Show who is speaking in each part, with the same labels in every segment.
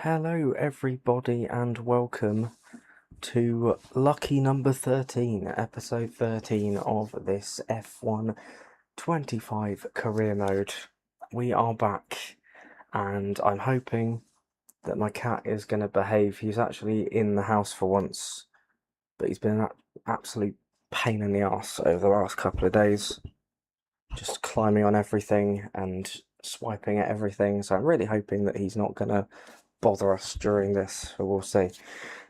Speaker 1: Hello, everybody, and welcome to lucky number 13, episode 13 of this F1 25 career mode. We are back, and I'm hoping that my cat is going to behave. He's actually in the house for once, but he's been an absolute pain in the arse over the last couple of days, just climbing on everything and swiping at everything. So I'm really hoping that he's not going to bother us during this, so we'll see.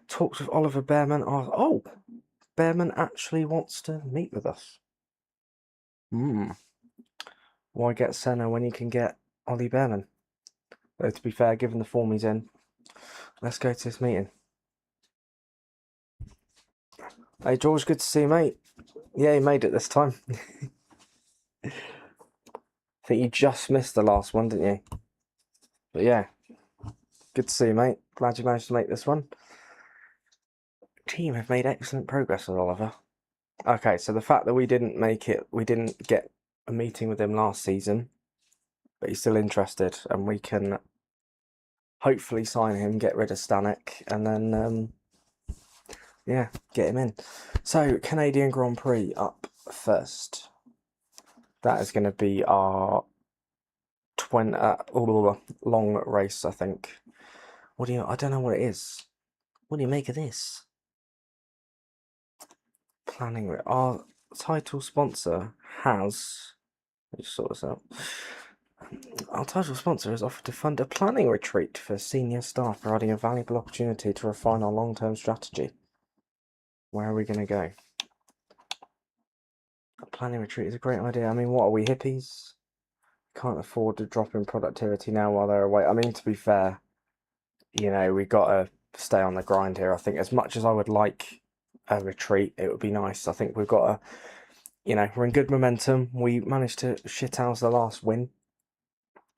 Speaker 1: Talks with Oliver Bearman. Oh, Bearman actually wants to meet with us. Why get Senna when you can get Ollie Bearman? Though, to be fair, given the form he's in, let's go to this meeting. Hey, George, good to see you, mate. Yeah, you made it this time. I think you just missed the last one, didn't you? But yeah, good to see you, mate. Glad you managed to make this one. Team have made excellent progress with Oliver. Okay, so the fact that we didn't get a meeting with him last season, but he's still interested, and we can hopefully sign him, get rid of Stanek, and then yeah, get him in. So Canadian Grand Prix up first. That is going to be our 20 long race, I think. I don't know what it is. What do you make of this? Planning. Our title sponsor has. Let me just sort this out. Our title sponsor has offered to fund a planning retreat for senior staff, providing a valuable opportunity to refine our long-term strategy. Where are we going to go? A planning retreat is a great idea. I mean, what are we, hippies? Can't afford to drop in productivity now while they're away. I mean, to be fair, we got to stay on the grind here. I think as much as I would like a retreat, it would be nice. I think we've got we're in good momentum. We managed to shithouse the last win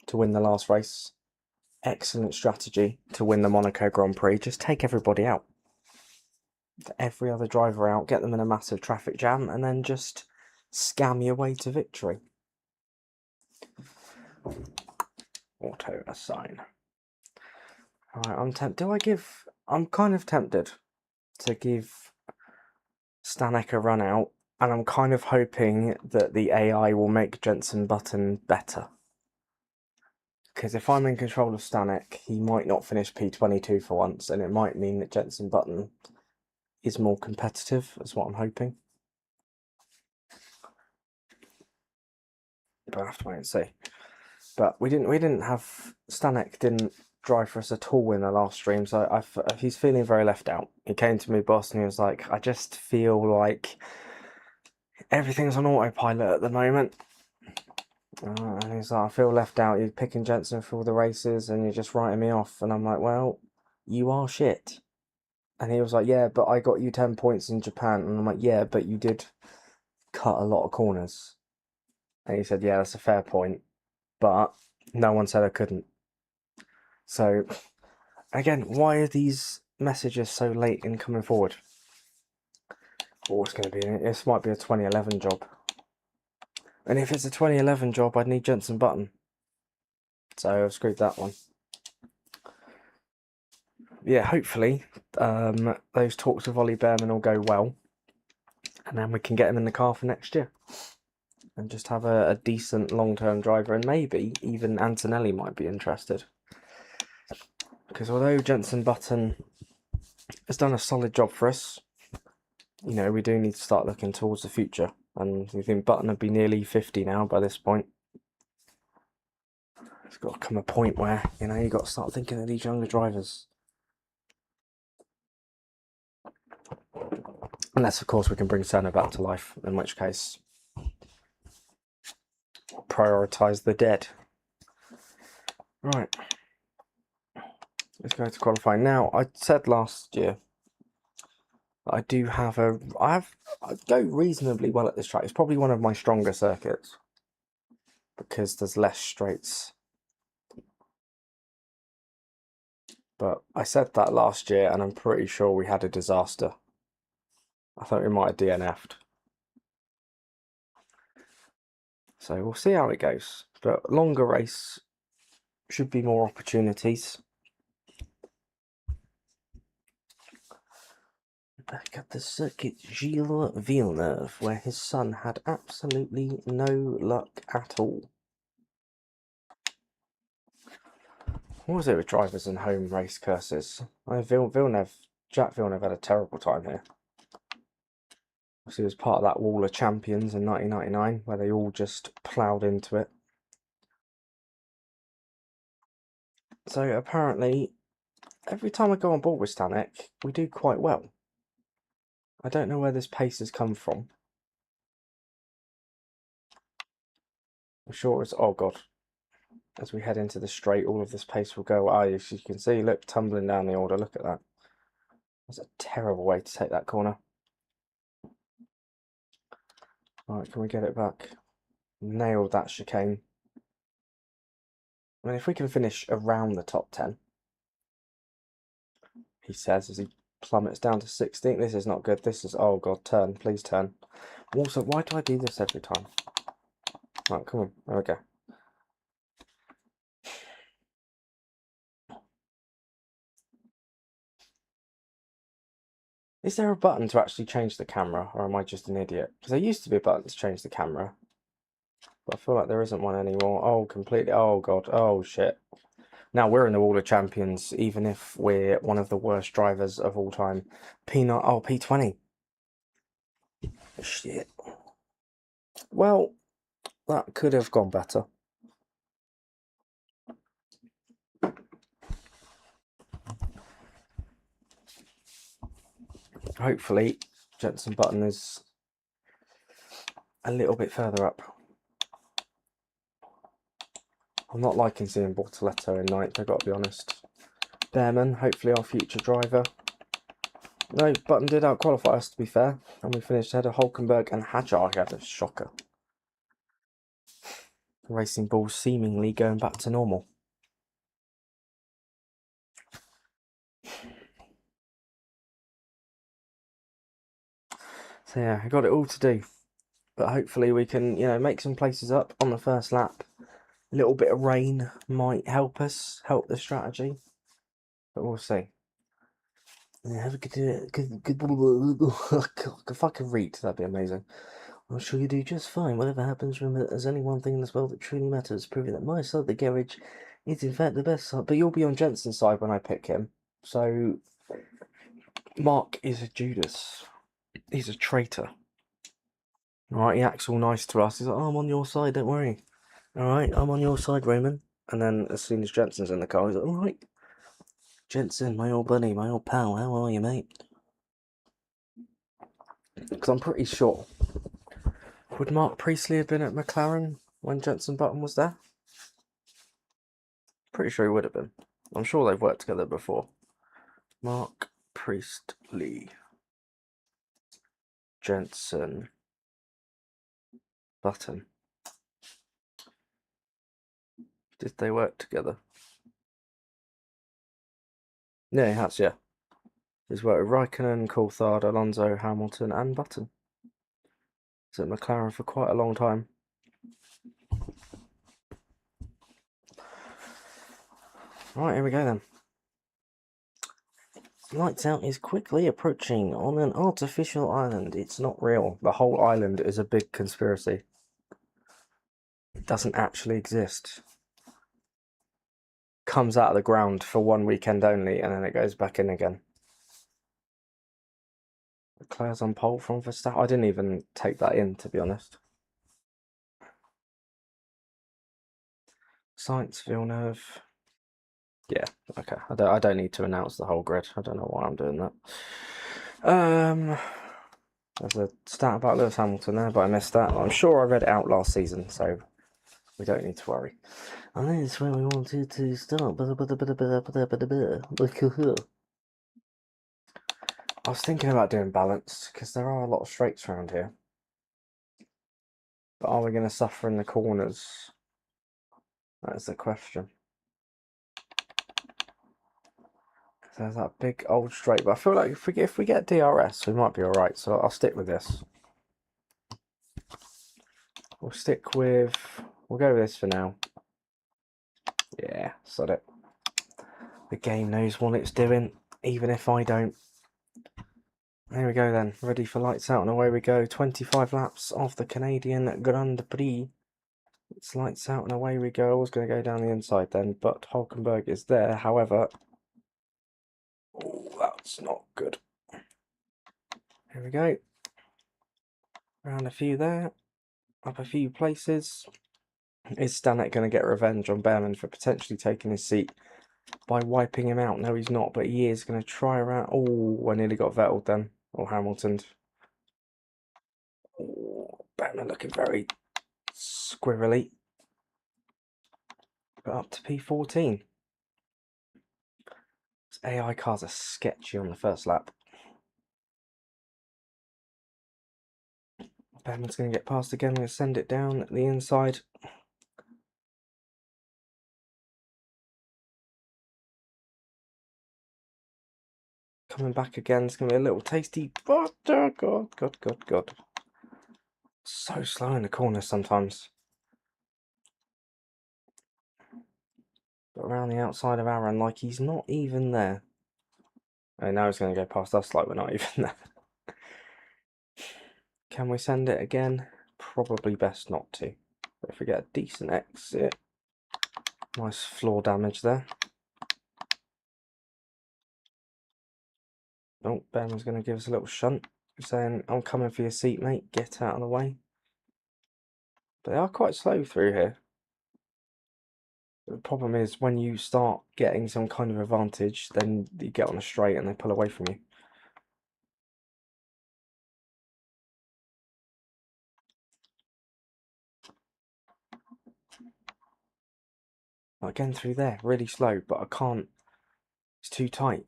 Speaker 1: to win the last race. Excellent strategy to win the Monaco Grand Prix. Just take everybody out. Every other driver out, get them in a massive traffic jam, and then just scam your way to victory. Auto assign. Alright, I'm kind of tempted to give Stanek a run out, and I'm kind of hoping that the AI will make Jenson Button better. Because if I'm in control of Stanek, he might not finish P22 for once, and it might mean that Jenson Button is more competitive, is what I'm hoping. But I have to wait and see. But Stanek didn't drive for us at all in the last stream, so he's feeling very left out. He came to me, boss, and he was like, I just feel like everything's on autopilot at the moment. And he's like, I feel left out. You're picking Jensen for all the races and you're just writing me off. And I'm like, well, you are shit. And he was like, yeah, but I got you 10 points in Japan. And I'm like, yeah, but you did cut a lot of corners. And he said, yeah, that's a fair point. But no one said I couldn't. So, again, why are these messages so late in coming forward? Oh, it's going to be, this might be a 2011 job. And if it's a 2011 job, I'd need Jenson Button. So I've screwed that one. Yeah, hopefully those talks with Ollie Bearman will go well. And then we can get him in the car for next year. And just have a decent long-term driver. And maybe even Antonelli might be interested. Because although Jenson Button has done a solid job for us, we do need to start looking towards the future. And we think Button would be nearly 50 now by this point. It's got to come a point where, you've got to start thinking of these younger drivers. Unless, of course, we can bring Senna back to life, in which case, prioritise the dead. Right. Let's go to qualifying. Now, I said last year I go reasonably well at this track. It's probably one of my stronger circuits because there's less straights. But I said that last year, and I'm pretty sure we had a disaster. I thought we might have DNF'd. So we'll see how it goes. But longer race should be more opportunities. back at the circuit Gilles Villeneuve, where his son had absolutely no luck at all. What was it with drivers and home race curses? Jack Villeneuve had a terrible time here. He was part of that wall of champions in 1999, where they all just ploughed into it. So apparently, every time I go on board with Stanek, we do quite well. I don't know where this pace has come from. I'm sure it's... Oh, God. As we head into the straight, all of this pace will go. Ah, as you can see, look, tumbling down the order. Look at that. That's a terrible way to take that corner. Right, can we get it back? Nailed that chicane. I mean, if we can finish around the top 10, he says as he plummets down to 16th. This is not good. This is... Oh, God, turn. Please turn. Also, why do I do this every time? Right, come on. There we go. Is there a button to actually change the camera, or am I just an idiot? Because there used to be a button to change the camera, but I feel like there isn't one anymore. Oh, completely. Oh, God. Oh, shit. Now we're in the Wall of Champions, even if we're one of the worst drivers of all time. P9. Oh, P20. Shit. Well, that could have gone better. Hopefully, Jenson Button is a little bit further up. I'm not liking seeing Bortoletto in ninth, I've got to be honest. Behrman, hopefully our future driver. No, Button did out-qualify us, to be fair. And we finished ahead of Hulkenberg and Hadjar. Had a shocker. Racing Bulls seemingly going back to normal. So yeah, I got it all to do. But hopefully we can, make some places up on the first lap. A little bit of rain might help us, help the strategy. But we'll see. Yeah, have a good, if I could read, that'd be amazing. I'm sure you do just fine. Whatever happens, remember that there's only one thing in this world that truly matters, proving that my side of the garage is in fact the best side. But you'll be on Jensen's side when I pick him. So Mark is a Judas. He's a traitor. Alright, he acts all nice to us. He's like, oh, I'm on your side, don't worry. Alright, I'm on your side, Raymond. And then as soon as Jensen's in the car, he's like, alright. Jensen, my old buddy, my old pal, how are you, mate? Because I'm pretty sure. Would Mark Priestley have been at McLaren when Jenson Button was there? Pretty sure he would have been. I'm sure they've worked together before. Mark Priestley. Jenson Button. Did they work together? Yeah, he has, yeah. He's worked with Raikkonen, Coulthard, Alonso, Hamilton, and Button. He's at McLaren for quite a long time. Right, here we go then. Lights Out is quickly approaching on an artificial island. It's not real. The whole island is a big conspiracy. It doesn't actually exist. Comes out of the ground for one weekend only, and then it goes back in again. Leclerc's on pole from Verstappen. I didn't even take that in, to be honest. Sainz, Villeneuve. Yeah, okay. I don't need to announce the whole grid. I don't know why I'm doing that. There's a stat about Lewis Hamilton there, but I missed that. I'm sure I read it out last season, so we don't need to worry. And this is where we wanted to start. I was thinking about doing balanced, because there are a lot of straights around here. But are we going to suffer in the corners? That's the question. There's that big old straight, but I feel like if we get DRS, we might be alright, so I'll stick with this. We'll go with this for now. Yeah, sod it. The game knows what it's doing, even if I don't. Here we go then, ready for lights out and away we go. 25 laps of the Canadian Grand Prix. It's lights out and away we go. I was going to go down the inside then, but Hulkenberg is there. However, oh, that's not good. Here we go. Around a few there, up a few places. Is Stanek going to get revenge on Behrman for potentially taking his seat by wiping him out? No, he's not, but he is going to try around. Oh, I nearly got Vettel then, or Hamilton. Oh, Behrman looking very squirrely. But up to P14. This AI cars are sketchy on the first lap. Behrman's going to get past again. I'm going to send it down the inside. Coming back again. It's going to be a little tasty. Oh, God. So slow in the corner sometimes. But around the outside of Aaron, like he's not even there. Oh, now he's going to go past us like we're not even there. Can we send it again? Probably best not to. But if we get a decent exit. Nice floor damage there. Oh, Behrman's going to give us a little shunt. Saying, I'm coming for your seat, mate. Get out of the way. But they are quite slow through here. The problem is when you start getting some kind of advantage, then you get on a straight and they pull away from you. Again through there, really slow, but I can't. It's too tight.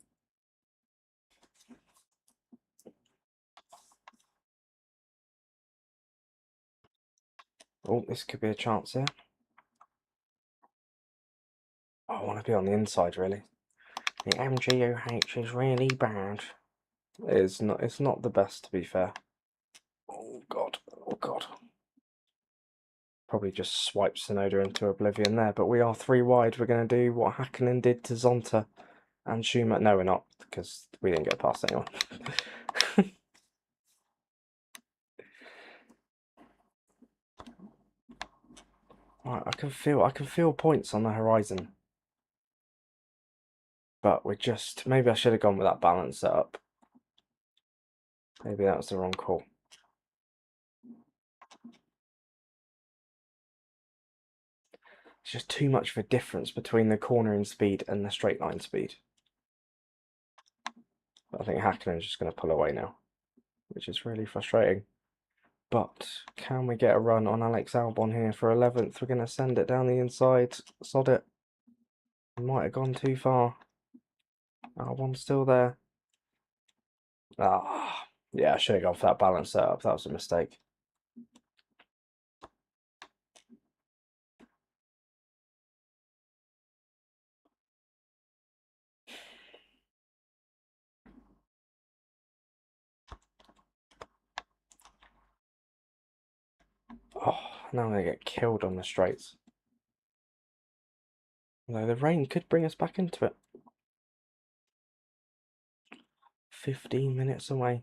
Speaker 1: Oh, this could be a chance here. Oh, I want to be on the inside, really. The MGOH is really bad. It's not the best, to be fair. Oh god. Probably just swipe Sonoda into oblivion there, but we are 3 wide. We're going to do what Hakkinen did to Zonta and Schumacher. No, we're not, because we didn't get past anyone. Right, I can feel points on the horizon. But we're just, maybe I should have gone with that balance setup. Maybe that was the wrong call. It's just too much of a difference between the cornering speed and the straight line speed. But I think Hakkinen is just going to pull away now, which is really frustrating. But can we get a run on Alex Albon here for 11th? We're going to send it down the inside. Sod it. Might have gone too far. Albon's still there. Ah, yeah, I should have gone for that balance setup. That was a mistake. Oh, now I'm going to get killed on the straights. Although the rain could bring us back into it. 15 minutes away.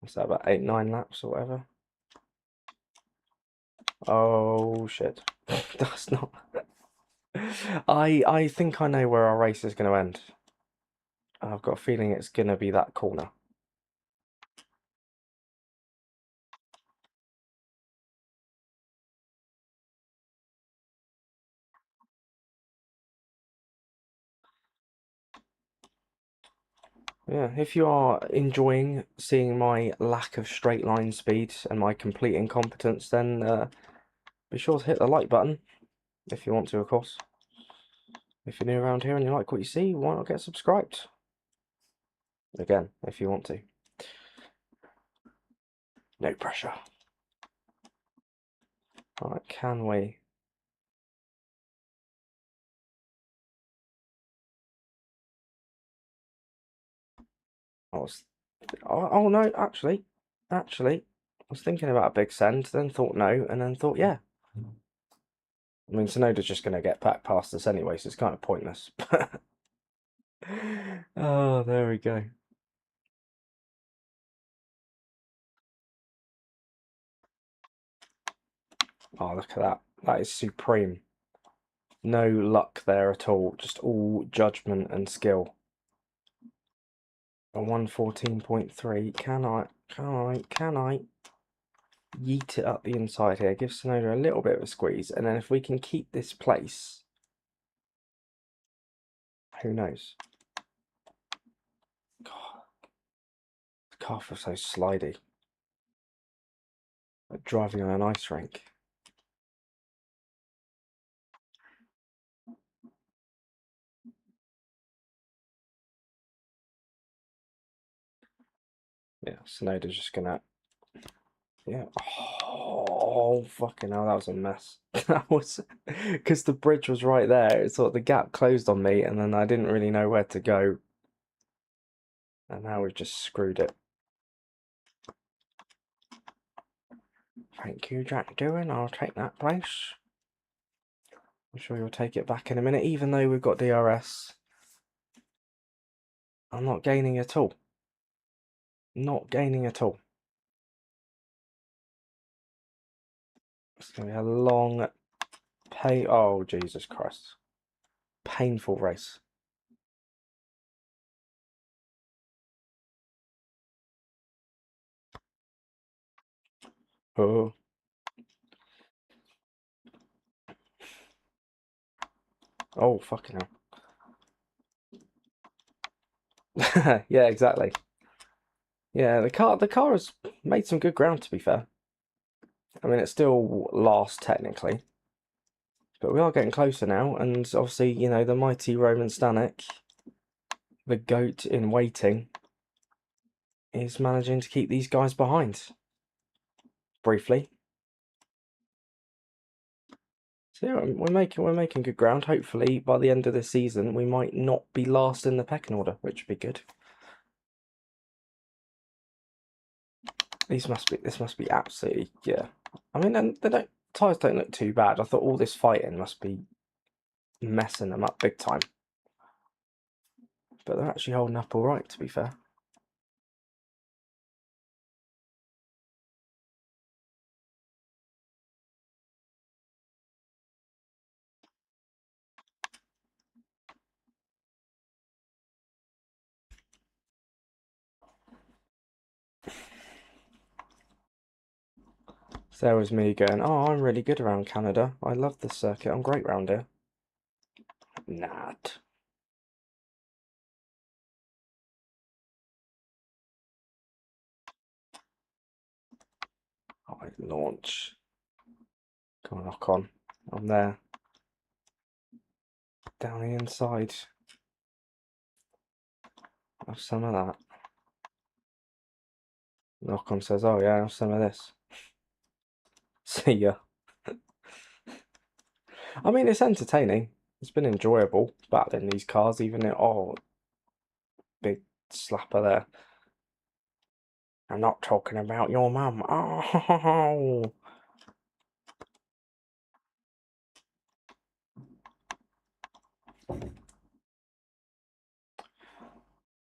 Speaker 1: What's that, about 8-9 laps or whatever? Oh shit. That's not. I think I know where our race is going to end. I've got a feeling it's going to be that corner. Yeah, if you are enjoying seeing my lack of straight line speed and my complete incompetence, then be sure to hit the like button if you want to, of course. If you're new around here and you like what you see, why not get subscribed? Again, if you want to. No pressure. Alright, can we? Oh no, actually, I was thinking about a big send, then thought no, and then thought yeah. I mean, Sonoda's just going to get back past us anyway, so it's kind of pointless. Oh, there we go. Oh, look at that. That is supreme. No luck there at all. Just all judgment and skill. A 114.3. Can I yeet it up the inside here? Give Sonoda a little bit of a squeeze. And then if we can keep this place, who knows? God, the car feels so slidey. Like driving on an ice rink. Yeah, Sonoda's just gonna. Yeah. Oh, fucking hell, that was a mess. That was because the bridge was right there. It's sort of the gap closed on me, and then I didn't really know where to go. And now we've just screwed it. Thank you, Jack Doohan. I'll take that place. I'm sure you'll take it back in a minute, even though we've got DRS. I'm not gaining at all. Not gaining at all. It's going to be a long, oh, Jesus Christ. Painful race. Oh. Oh, fucking hell. Yeah, exactly. Yeah, the car has made some good ground, to be fair. I mean, it's still last technically, but we are getting closer now. And obviously, you know, the mighty Roman Stanek, the goat in waiting, is managing to keep these guys behind. Briefly. So yeah, we're making good ground. Hopefully, by the end of the season, we might not be last in the pecking order, which would be good. This must be absolutely, yeah. I mean, and tyres don't look too bad. I thought all this fighting must be messing them up big time, but they're actually holding up all right, to be fair. So there was me going, oh, I'm really good around Canada. I love this circuit. I'm great round here. Not. I launch. Come on, knock on. I'm there. Down the inside. Have some of that. Knock on says, oh yeah, have some of this. See ya. I mean, it's entertaining. It's been enjoyable battling these cars, even if, oh, big slapper there. I'm not talking about your mum. Oh.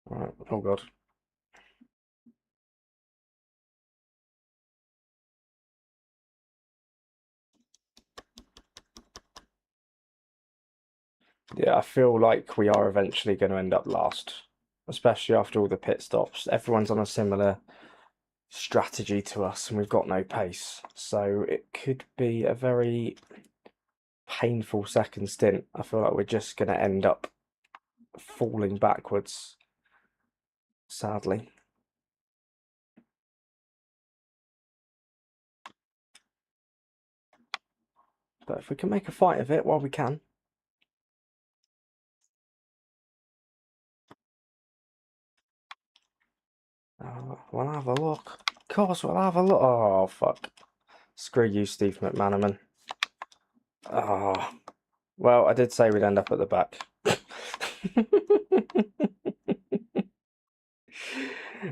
Speaker 1: Right. Oh god. Yeah, I feel like we are eventually going to end up last, especially after all the pit stops. Everyone's on a similar strategy to us, and we've got no pace. So it could be a very painful second stint. I feel like we're just going to end up falling backwards, sadly. But if we can make a fight of it while we can. We'll have a look. Of course, we'll have a look. Oh, fuck. Screw you, Steve McManaman. Oh. Well, I did say we'd end up at the back.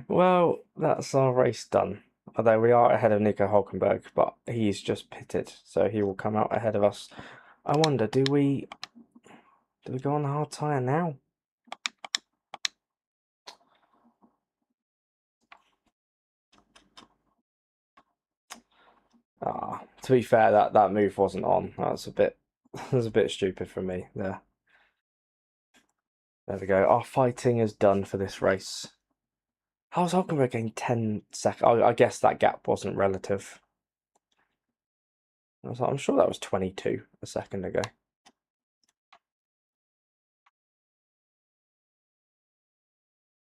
Speaker 1: Well, that's our race done. Although we are ahead of Nico Hulkenberg, but he's just pitted, so he will come out ahead of us. I wonder, do we go on the hard tyre now? Ah, to be fair, that move wasn't on. That's a bit that was a bit stupid from me there. There we go. Our fighting is done for this race. How's Hulkenberg getting 10 seconds? I guess that gap wasn't relative. I'm sure that was 22 a second ago.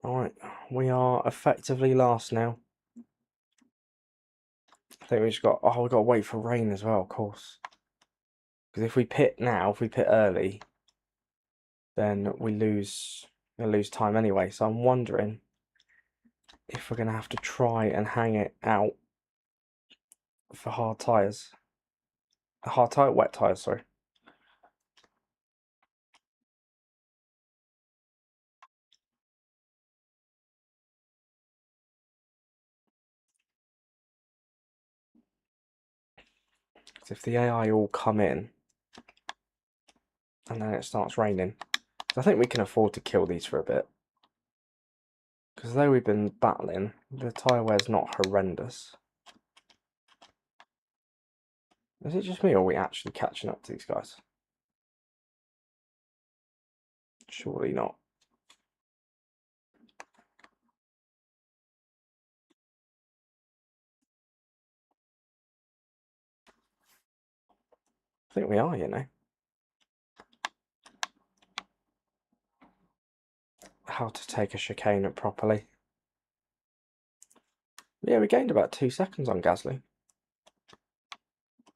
Speaker 1: Alright, we are effectively last now. I think we just got... Oh, we've got to wait for rain as well, of course. Because if we pit now, if we pit early, then we lose time anyway. So I'm wondering if we're going to have to try and hang it out for hard tyres. Wet tyres, sorry. Because if the AI all come in, and then it starts raining, I think we can afford to kill these for a bit. Because though we've been battling, the tyre wear's not horrendous. Is it just me, or are we actually catching up to these guys? Surely not. I think we are, you know. How to take a chicane properly. Yeah, we gained about 2 seconds on Gasly.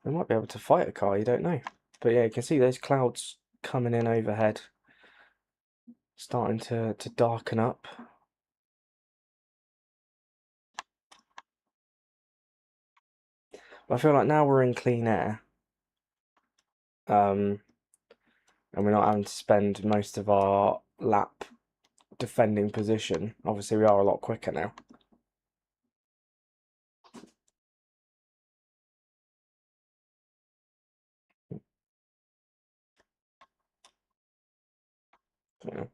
Speaker 1: We might be able to fight a car, you don't know. But yeah, you can see those clouds coming in overhead. Starting to darken up. But I feel like now we're in clean air. And we're not having to spend most of our lap defending position. Obviously, we are a lot quicker now. Yeah.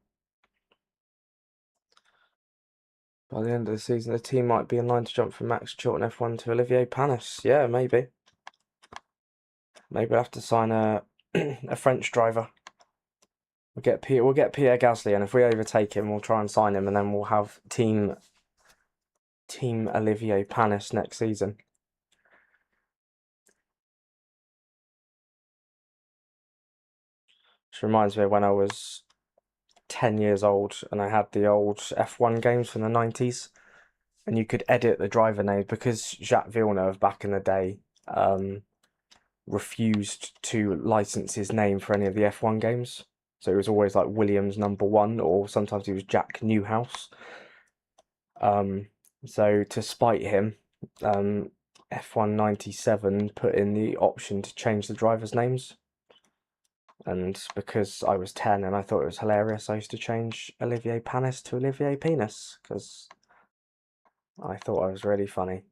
Speaker 1: By the end of the season, the team might be in line to jump from Max Chilton F1 to Olivier Panis. Yeah, maybe. Maybe we'll have to sign a a French driver. We'll get Pierre Gasly, and if we overtake him, we'll try and sign him, and then we'll have team Olivier Panis next season. Which reminds me of when I was 10 years old and I had the old F1 games from the 90s, and you could edit the driver name because Jacques Villeneuve back in the day refused to license his name for any of the F1 games. So it was always like Williams #1, or sometimes he was Jack Newhouse. So to spite him, F1 97 put in the option to change the drivers' names. And because I was 10 and I thought it was hilarious, I used to change Olivier Panis to Olivier Penis because I thought I was really funny.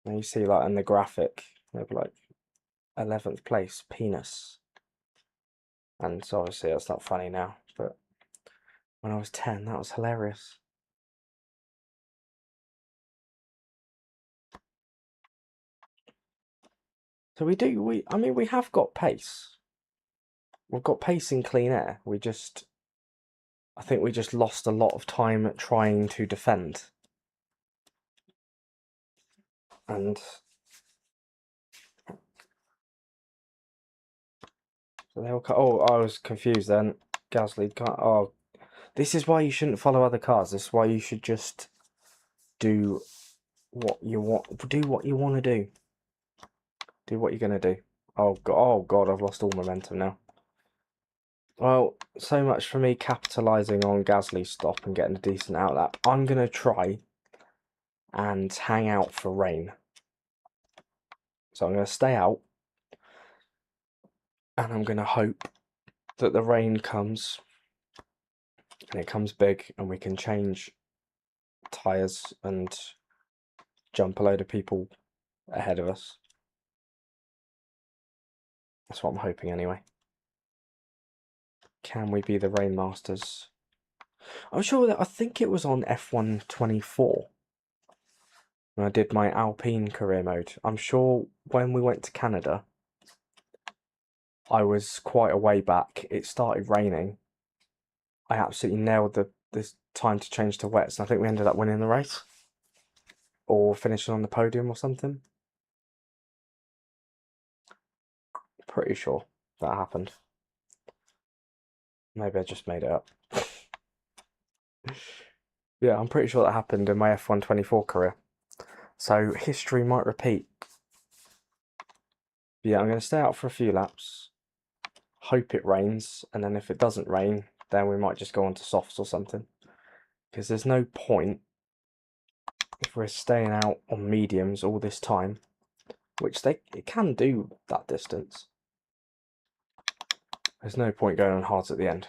Speaker 1: And you see, like, in the graphic, they'd be like 11th place, penis. And so obviously that's not funny now, but when I was 10, that was hilarious. So I mean, we have got pace. We've got pace in clean air. I think we just lost a lot of time trying to defend. And so they all oh, I was confused then. Gasly can't, oh, this is why you shouldn't follow other cars. This is why you should just do what you want. Do what you want to do. Do what you're gonna do. Oh God, I've lost all momentum now. Well, so much for me capitalising on Gasly's stop and getting a decent outlap. I'm gonna try and hang out for rain. So I'm gonna stay out, and I'm gonna hope that the rain comes, and it comes big, and we can change tyres and jump a load of people ahead of us. That's what I'm hoping anyway. Can we be the Rainmasters? I'm sure that I think it was on F1 24 when I did my Alpine career mode. I'm sure when we went to Canada, I was quite a way back. It started raining. I absolutely nailed this time to change to wets, and I think we ended up winning the race or finishing on the podium or something. Pretty sure that happened. Maybe I just made it up. Yeah, I'm pretty sure that happened in my F124 career. So history might repeat. Yeah, I'm going to stay out for a few laps, hope it rains, and then if it doesn't rain, then we might just go on to softs or something. Because there's no point if we're staying out on mediums all this time, which it can do that distance. There's no point going on hards at the end.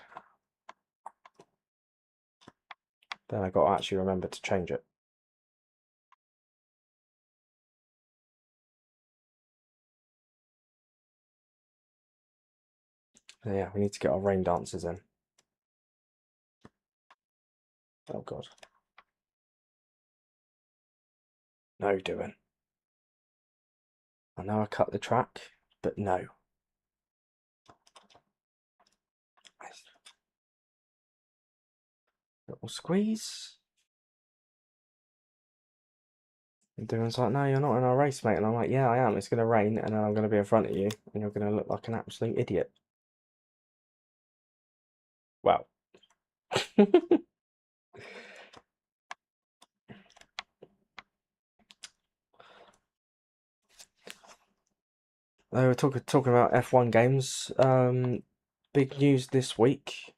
Speaker 1: Then I've got to actually remember to change it. So yeah, we need to get our rain dances in. Oh god. No doing. I know I cut the track, but no. Little squeeze. And Dylan's like, no, you're not in our race, mate. And I'm like, yeah, I am. It's going to rain, and then I'm going to be in front of you, and you're going to look like an absolute idiot. Well. They were talking about F1 games. Big news this week.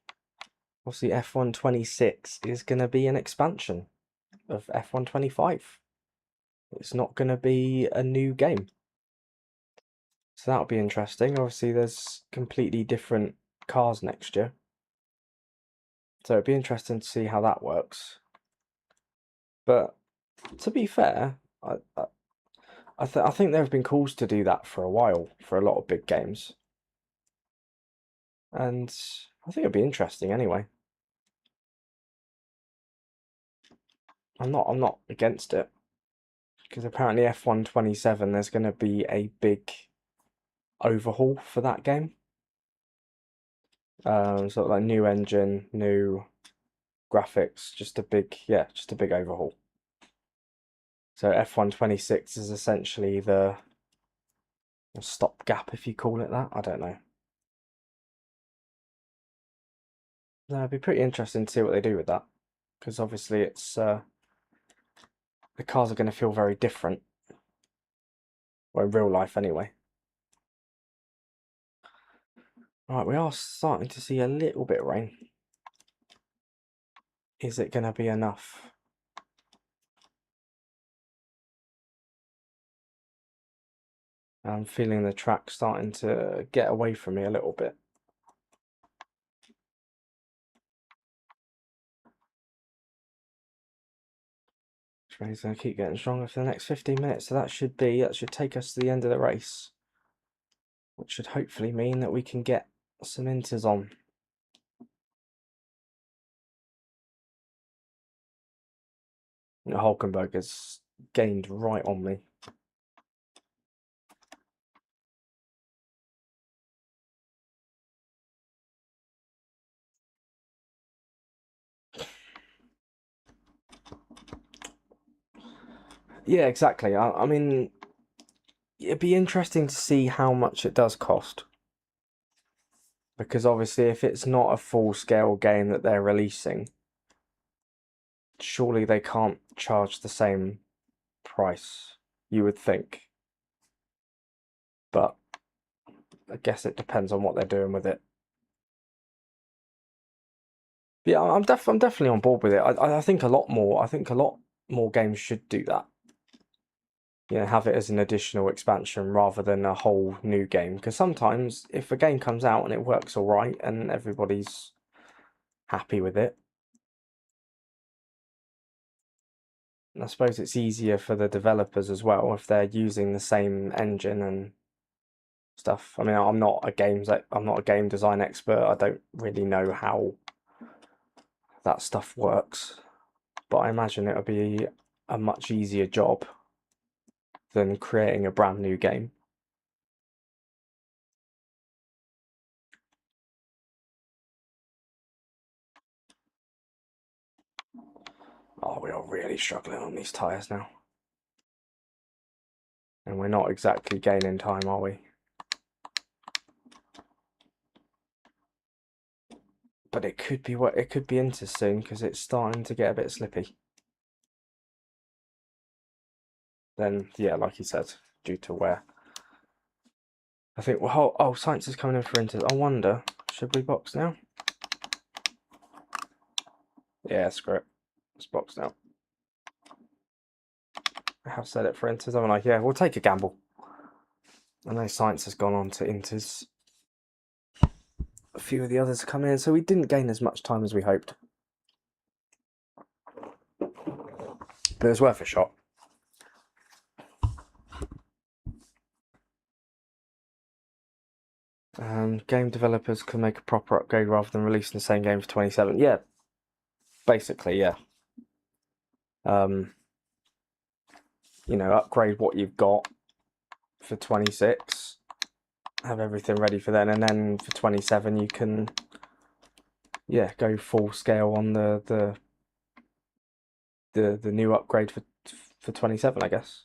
Speaker 1: Obviously, F1 26 is going to be an expansion of F1 25. It's not going to be a new game. So that'll be interesting. Obviously, there's completely different cars next year. So it'd be interesting to see how that works. But to be fair, I think there have been calls to do that for a while for a lot of big games. And I think it'd be interesting anyway. I'm not against it. Because apparently F1 27 there's going to be a big overhaul for that game. Sort of like new engine, new graphics, just a big overhaul. So F1 26 is essentially the stopgap, if you call it that. I don't know. It'd be pretty interesting to see what they do with that, because obviously it's the cars are going to feel very different, or in real life anyway. Right, we are starting to see a little bit of rain. Is it going to be enough? I'm feeling the track starting to get away from me a little bit. He's going to keep getting stronger for the next 15 minutes, so that should take us to the end of the race, which should hopefully mean that we can get some inters on. Hulkenberg has gained right on me. Yeah, exactly. I mean, it'd be interesting to see how much it does cost. Because obviously, if it's not a full-scale game that they're releasing, surely they can't charge the same price, you would think. But I guess it depends on what they're doing with it. Yeah, I'm definitely on board with it. I think a lot more games should do that. You know, have it as an additional expansion rather than a whole new game. Because sometimes if a game comes out and it works all right and everybody's happy with it, I suppose it's easier for the developers as well if they're using the same engine and stuff. I mean, I'm not a game design expert. I don't really know how that stuff works, but I imagine it'll be a much easier job than creating a brand new game. Oh, we are really struggling on these tyres now. And we're not exactly gaining time, are we? But it could be into soon because it's starting to get a bit slippy. Then yeah, like you said, due to wear. I think oh, Science is coming in for Inters. I wonder, should we box now? Yeah, screw it. Let's box now. I have said it for Inters. I'm like, yeah, we'll take a gamble. I know Science has gone on to Inters. A few of the others come in, so we didn't gain as much time as we hoped. But it was worth a shot. Game developers can make a proper upgrade rather than releasing the same game for 27. Yeah, basically, yeah. You know, upgrade what you've got for 26, have everything ready for then, and then for 27 you can, yeah, go full scale on the new upgrade for 27, I guess.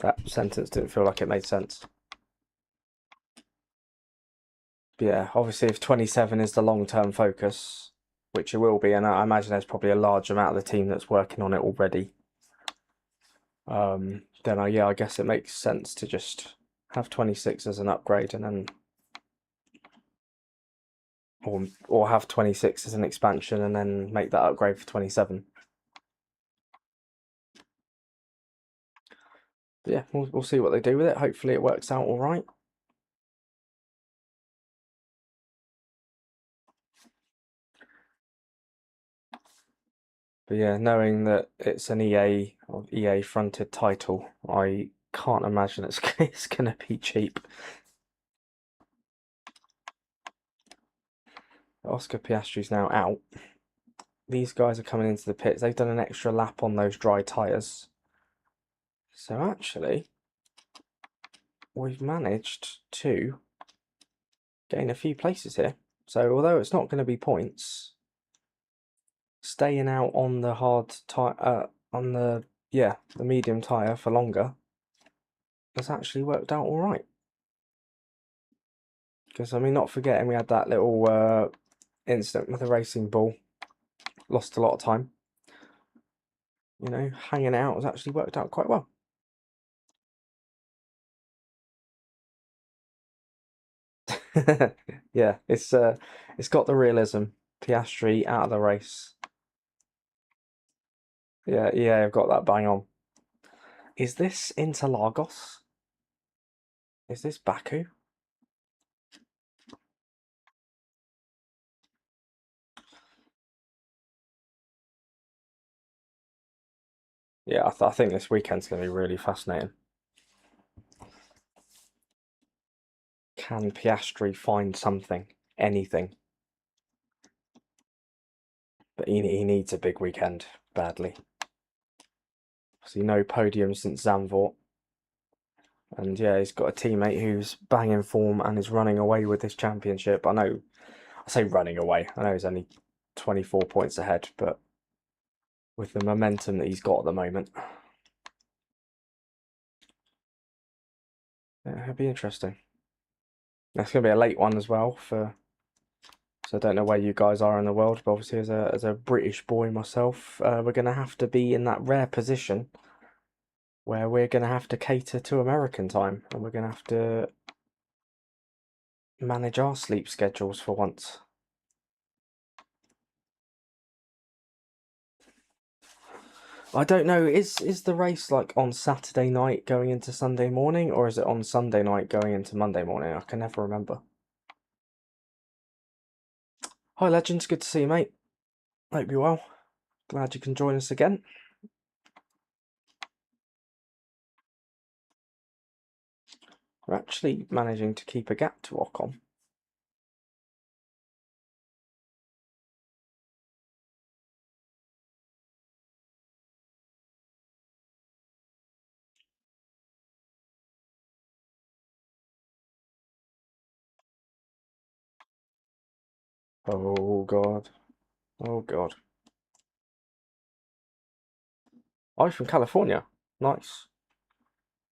Speaker 1: That sentence didn't feel like it made sense. But yeah, obviously if 27 is the long-term focus, which it will be, and I imagine there's probably a large amount of the team that's working on it already, then yeah, I guess it makes sense to just have 26 as an upgrade and then or have 26 as an expansion and then make that upgrade for 27. But yeah, we'll see what they do with it. Hopefully it works out all right. But yeah, knowing that it's an EA or EA fronted title, I can't imagine it's going to be cheap. Oscar Piastri's now out. These guys are coming into the pits. They've done an extra lap on those dry tyres. So actually, we've managed to gain a few places here. So although it's not going to be points, staying out on the hard tire, on the medium tyre for longer has actually worked out all right. Because I mean, not forgetting we had that little incident with the racing bull, lost a lot of time. You know, hanging out has actually worked out quite well. Yeah, it's got the realism. Piastri out of the race. Yeah, I've got that bang on. Is this Interlagos? Is this Baku? Yeah, I think this weekend's going to be really fascinating. Can Piastri find something? Anything? But he needs a big weekend, badly. See, no podium since Zandvoort. And yeah, he's got a teammate who's banging form and is running away with this championship. I say running away. I know he's only 24 points ahead, but with the momentum that he's got at the moment, yeah, it'll be interesting. That's going to be a late one as well so I don't know where you guys are in the world, but obviously as a British boy myself, we're going to have to be in that rare position where we're going to have to cater to American time and we're going to have to manage our sleep schedules for once. I don't know, is the race like on Saturday night going into Sunday morning, or is it on Sunday night going into Monday morning? I can never remember. Hi Legends, good to see you, mate. Hope you're well. Glad you can join us again. We're actually managing to keep a gap to Ocon. Oh God. Oh God. Oh, you're from California. Nice.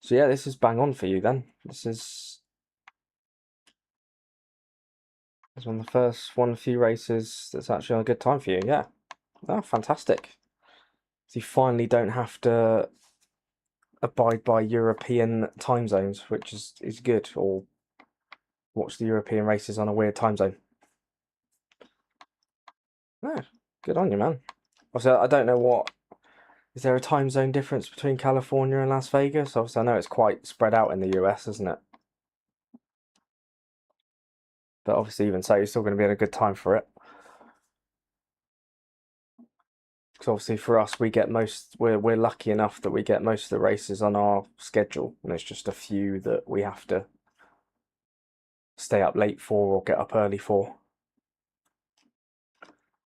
Speaker 1: So yeah, this is bang on for you then. This is one of the first few races that's actually on a good time for you. Yeah. Oh, fantastic. So you finally don't have to abide by European time zones, which is good, or watch the European races on a weird time zone. No, good on you, man. Also, I don't know what is there a time zone difference between California and Las Vegas? Obviously, I know it's quite spread out in the US, isn't it? But obviously, even so, you're still going to be in a good time for it. Because obviously, for us, we're lucky enough that we get most of the races on our schedule, and it's just a few that we have to stay up late for or get up early for.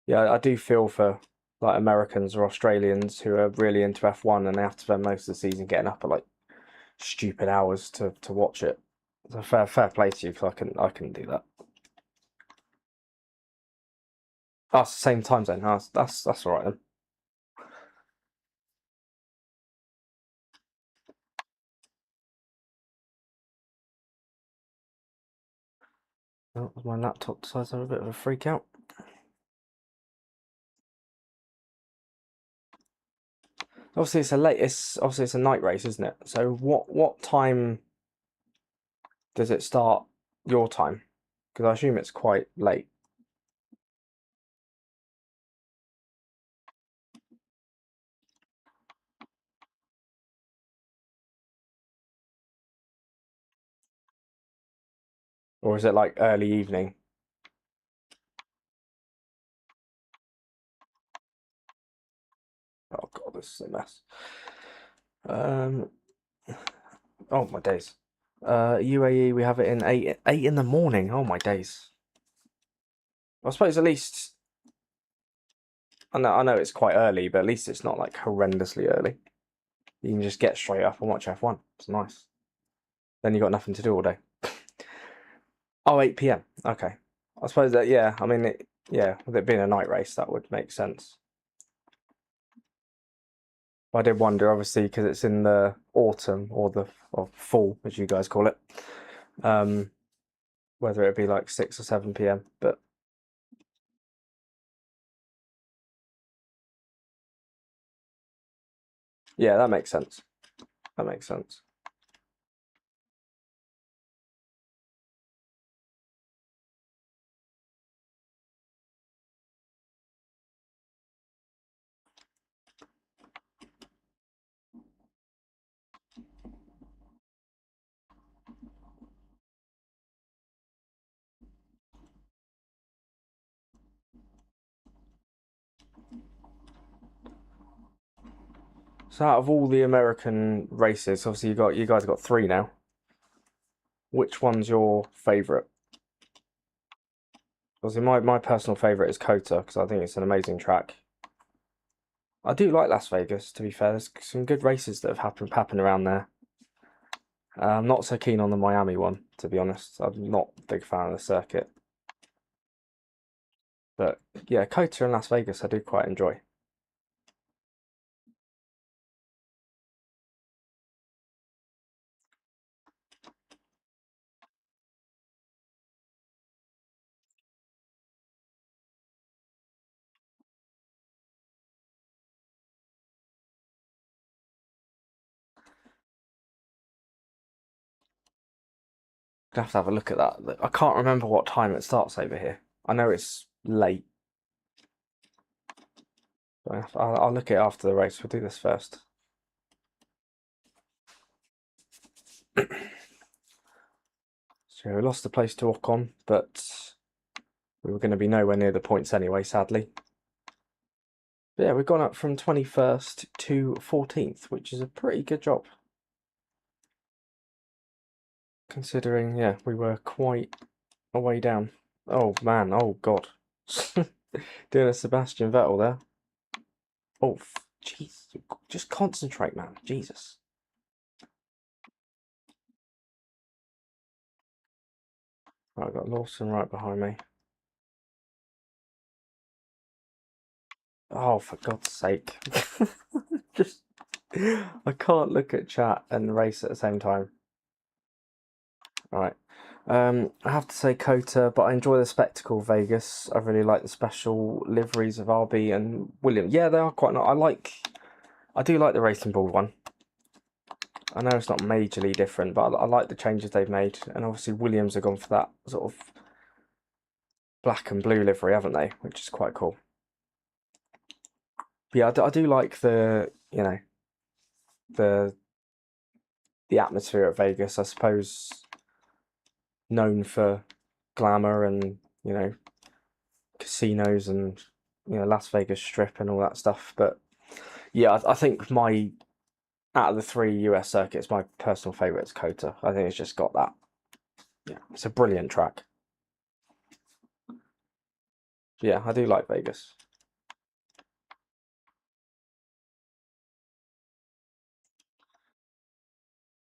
Speaker 1: Yeah, I do feel for like Americans or Australians who are really into F1 and they have to spend most of the season getting up at like stupid hours to watch it. So fair play to you because I can do that. Oh, it's the same time zone. Oh, that's all right then. Oh, my laptop decides to have a bit of a freak out. Obviously it's a night race, isn't it? So what time does it start your time? Because I assume it's quite late. Or is it like early evening? Oh God, this is a mess. Um, oh my days. UAE, we have it in eight in the morning. Oh my days. I suppose at least I know it's quite early, but at least it's not like horrendously early. You can just get straight up and watch F1. It's nice. Then you got nothing to do all day. Oh, 8 p.m. Okay. I suppose that yeah. I mean, yeah, with it being a night race, that would make sense. I did wonder, obviously, because it's in the autumn or fall, as you guys call it, um, whether it'd be like 6 or 7 p.m. But yeah, that makes sense. That makes sense. So out of all the American races, obviously you guys got three now. Which one's your favourite? Obviously, my personal favourite is COTA because I think it's an amazing track. I do like Las Vegas, to be fair. There's some good races that have happened around there. I'm not so keen on the Miami one, to be honest. I'm not a big fan of the circuit. But yeah, COTA and Las Vegas I do quite enjoy. I'd have to have a look at that. I can't remember what time it starts over here. I know it's late. But I'll look at it after the race. We'll do this first. So we lost the place to Ocon, but we were going to be nowhere near the points anyway, sadly. But yeah, we've gone up from 21st to 14th, which is a pretty good job. Considering, yeah, we were quite a way down. Oh man, oh god. Doing a Sebastian Vettel there. Oh, jeez. Just concentrate, man. Jesus. Right, I've got Lawson right behind me. Oh, for God's sake. Just, I can't look at chat and race at the same time. Right. I have to say Cota, but I enjoy the spectacle of Vegas. I really like the special liveries of RB and William. Yeah, they are quite nice. I do like the racing ball one. I know it's not majorly different, but I like the changes they've made. And obviously Williams have gone for that sort of black and blue livery, haven't they? Which is quite cool. But yeah, I do like the, the atmosphere at Vegas. I suppose known for glamour and, casinos and, Las Vegas Strip and all that stuff. But yeah, I think out of the 3 US circuits, my personal favourite is Cota. I think it's just got that. Yeah, it's a brilliant track. Yeah, I do like Vegas.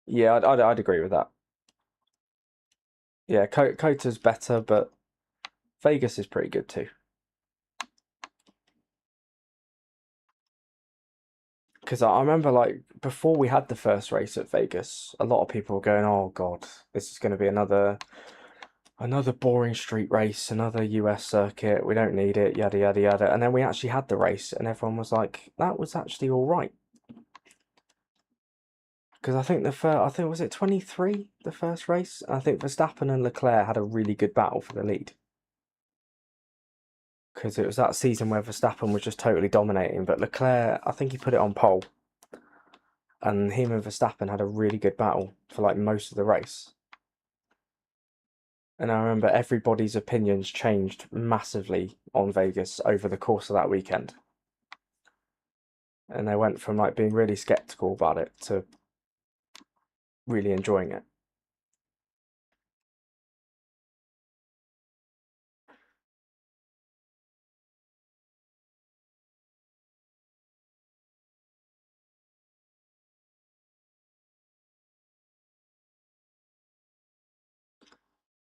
Speaker 1: Yeah, I'd agree with that. Yeah, Cota's better, but Vegas is pretty good too. Because I remember, like, before we had the first race at Vegas, a lot of people were going, "Oh God, this is going to be another boring street race, another US circuit. We don't need it, yada yada yada." And then we actually had the race, and everyone was like, "That was actually all right." Because I think I think was it 23 the first race. I think Verstappen and Leclerc had a really good battle for the lead. Because it was that season where Verstappen was just totally dominating, but Leclerc, I think he put it on pole, and him and Verstappen had a really good battle for like most of the race. And I remember everybody's opinions changed massively on Vegas over the course of that weekend. And they went from like being really skeptical about it to really enjoying it.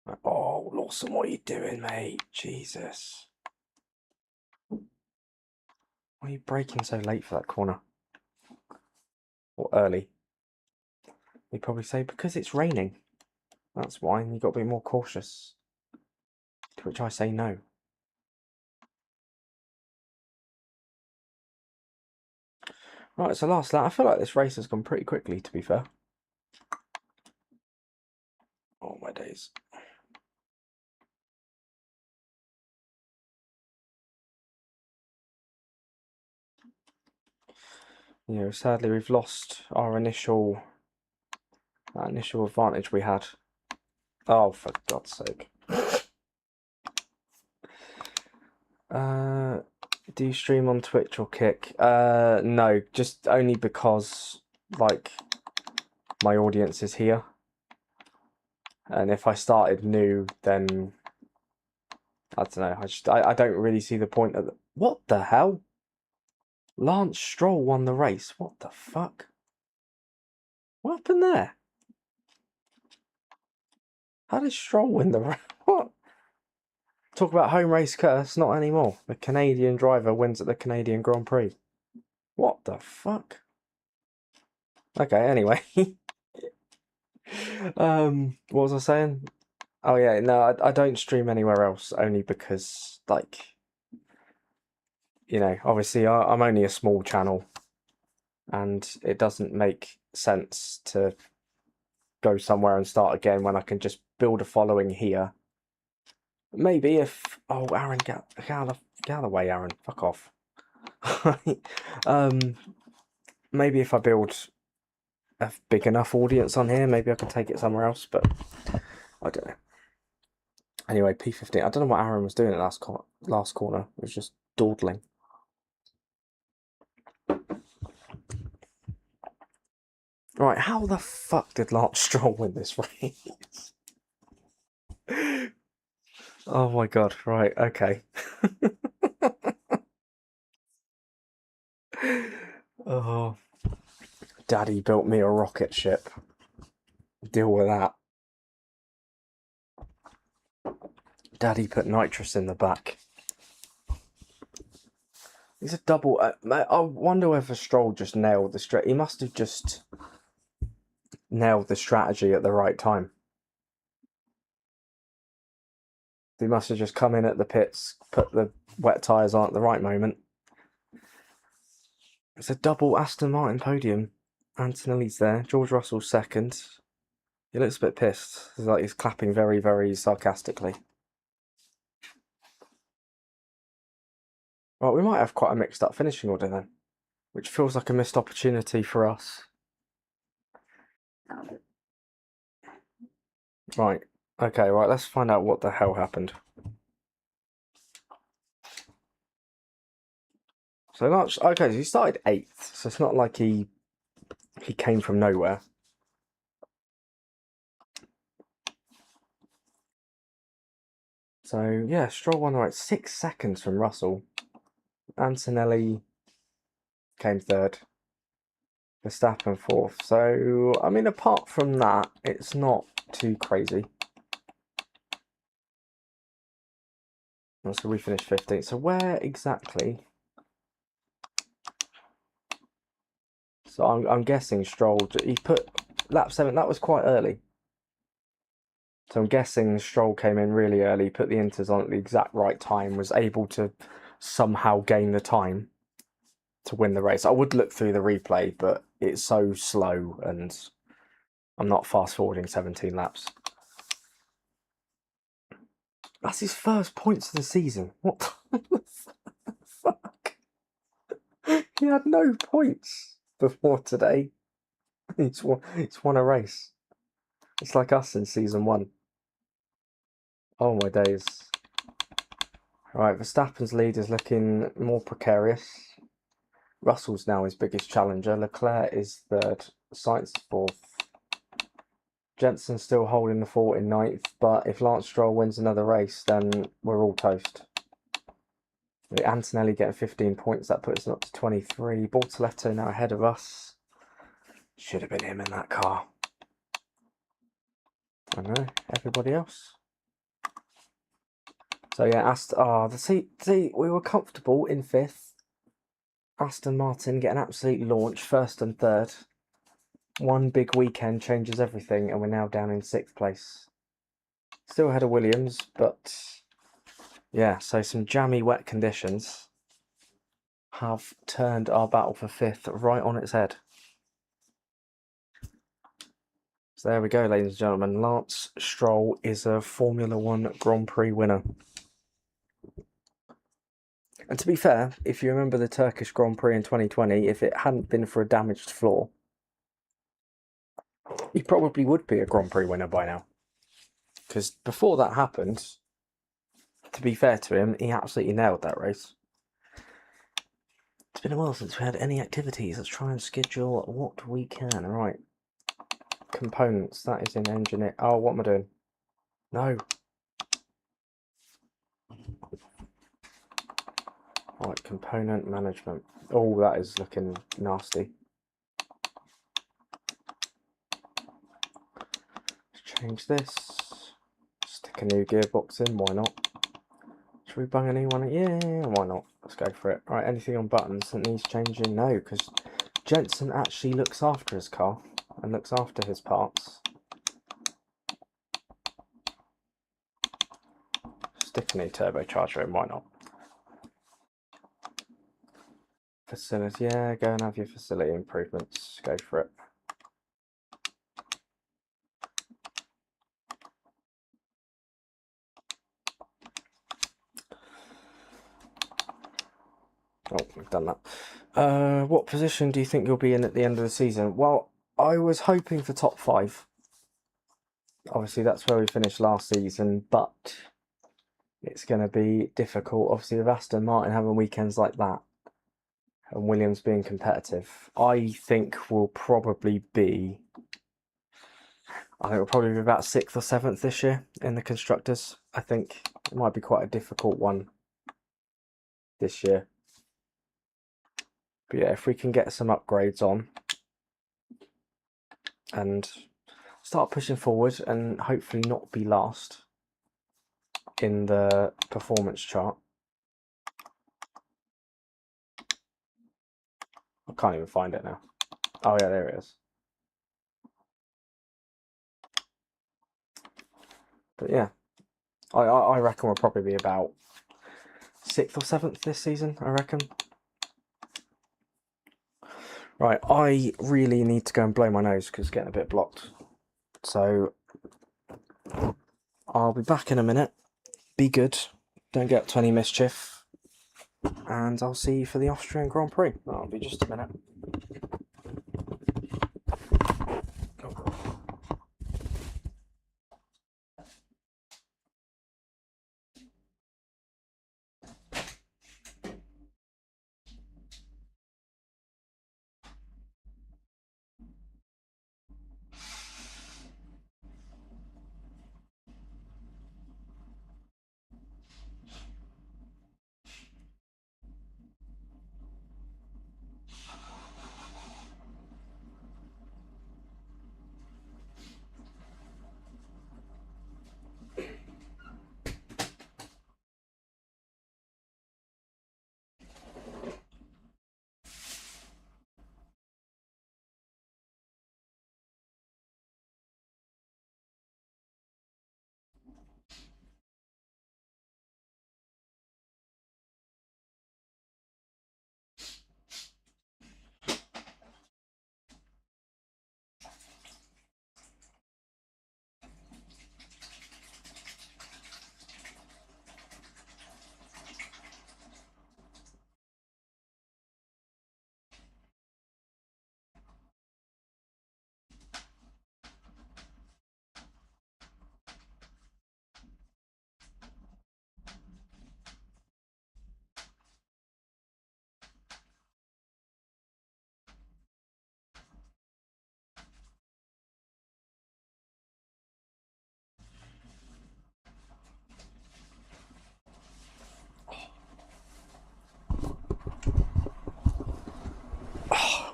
Speaker 1: Like, oh, Lawson, what are you doing, mate? Jesus. Why are you braking so late for that corner? Or early? You'd probably say because it's raining. That's why, and you've got to be more cautious. To which I say no. Right, so last lap. I feel like this race has gone pretty quickly, to be fair. Oh, my days. Sadly, we've lost our initial advantage we had. Oh, for God's sake. Do you stream on Twitch or Kick? No, just only because, like, my audience is here. And if I started new, then I don't know. I don't really see the point of what the hell? Lance Stroll won the race. What the fuck? What happened there? How did Stroll win the race? What? Talk about home race curse, not anymore. The Canadian driver wins at the Canadian Grand Prix. What the fuck? Okay, anyway. What was I saying? Oh yeah, no, I don't stream anywhere else only because, like, obviously I'm only a small channel and it doesn't make sense to go somewhere and start again when I can just build a following here. Maybe if Aaron, get out of the way, Aaron. Fuck off. Maybe if I build a big enough audience on here, maybe I can take it somewhere else. But I don't know. Anyway, P15. I don't know what Aaron was doing at last corner. It was just dawdling. Right, how the fuck did Lance Stroll win this race? Oh my god, right, okay. Oh, Daddy built me a rocket ship. Deal with that. Daddy put nitrous in the back. He's a double. I wonder whether Stroll just nailed the straight. He must have just nailed the strategy at the right time. He must have just come in at the pits, put the wet tyres on at the right moment. It's a double Aston Martin podium. Antonelli's there. George Russell's second. He looks a bit pissed. It's like he's clapping very, very sarcastically. Right, we might have quite a mixed up finishing order then, which feels like a missed opportunity for us. Right, okay, right, let's find out what the hell happened. So Lance, okay, so he started 8th, so it's not like he came from nowhere. So yeah, Stroll won right 6 seconds from Russell. Antonelli came 3rd. Verstappen 4th. So I mean, apart from that, it's not too crazy. So we finished 15th. So where exactly? So I'm guessing Stroll. He put lap 7. That was quite early. So I'm guessing Stroll came in really early, put the inters on at the exact right time, was able to somehow gain the time to win the race. I would look through the replay, but it's so slow and I'm not fast forwarding 17 laps. That's his first points of the season. What the fuck? He had no points before today. He's won a race. It's like us in season 1. Oh my days. Right, Verstappen's lead is looking more precarious. Russell's now his biggest challenger. Leclerc is 3rd. Sainz is 4th. Jensen's still holding the fort in 9th, but if Lance Stroll wins another race, then we're all toast. Antonelli getting 15 points, that puts us up to 23. Bortoleto now ahead of us. Should have been him in that car. I know, everybody else. So yeah, see, we were comfortable in 5th. Aston Martin get an absolute launch, 1st and 3rd. One big weekend changes everything, and we're now down in 6th place. Still ahead of Williams, but yeah, so some jammy wet conditions have turned our battle for 5th right on its head. So there we go, ladies and gentlemen. Lance Stroll is a Formula 1 Grand Prix winner. And to be fair, if you remember the Turkish Grand Prix in 2020, if it hadn't been for a damaged floor, he probably would be a Grand Prix winner by now. Because before that happened, to be fair to him, he absolutely nailed that race. It's been a while since we had any activities. Let's try and schedule what we can. Right. Components. That is in engineer. Oh, what am I doing? No. Right, component management. Oh, that is looking nasty. Let's change this. Stick a new gearbox in. Why not? Should we bung a new one? Yeah, why not? Let's go for it. Right, anything on buttons that needs changing? No, because Jensen actually looks after his car and looks after his parts. Stick a new turbocharger in, why not? Facility, yeah, go and have your facility improvements. Go for it. Oh, we've done that. What position do you think you'll be in at the end of the season? Well, I was hoping for top 5. Obviously, that's where we finished last season, but it's going to be difficult. Obviously, with Aston Martin having weekends like that and Williams being competitive, I think we'll probably be... I think we'll probably be about 6th or 7th this year in the Constructors. I think it might be quite a difficult one this year. But yeah, if we can get some upgrades on and start pushing forward and hopefully not be last in the performance chart, I can't even find it now. Oh yeah, there it is. But yeah, I reckon we'll probably be about 6th or 7th this season, I reckon. Right, I really need to go and blow my nose because it's getting a bit blocked. So I'll be back in a minute. Be good. Don't get up to any mischief. And I'll see you for the Austrian Grand Prix. That'll be just a minute.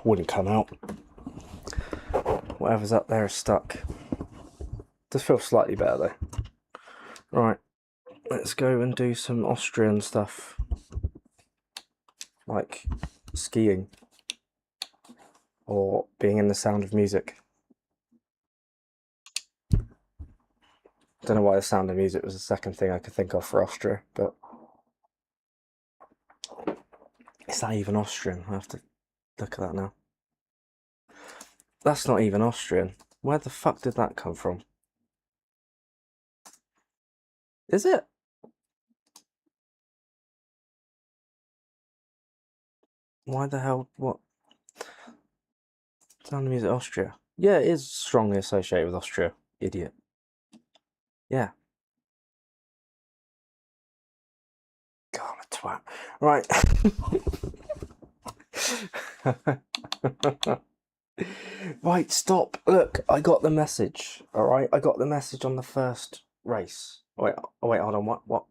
Speaker 1: Wouldn't come out. Whatever's up there is stuck. Does feel slightly better though. Right, let's go and do some Austrian stuff. Like skiing. Or being in the Sound of Music. Don't know why the Sound of Music was the second thing I could think of for Austria, but is that even Austrian? I have to look at that now. That's not even Austrian. Where the fuck did that come from? Is it? Why the hell? What? Sound of Music Austria. Yeah, it is strongly associated with Austria. Idiot. Yeah. God, I'm a twat. Right. Right, stop. Look, I got the message. Alright, I got the message on the first race. Wait, hold on. What?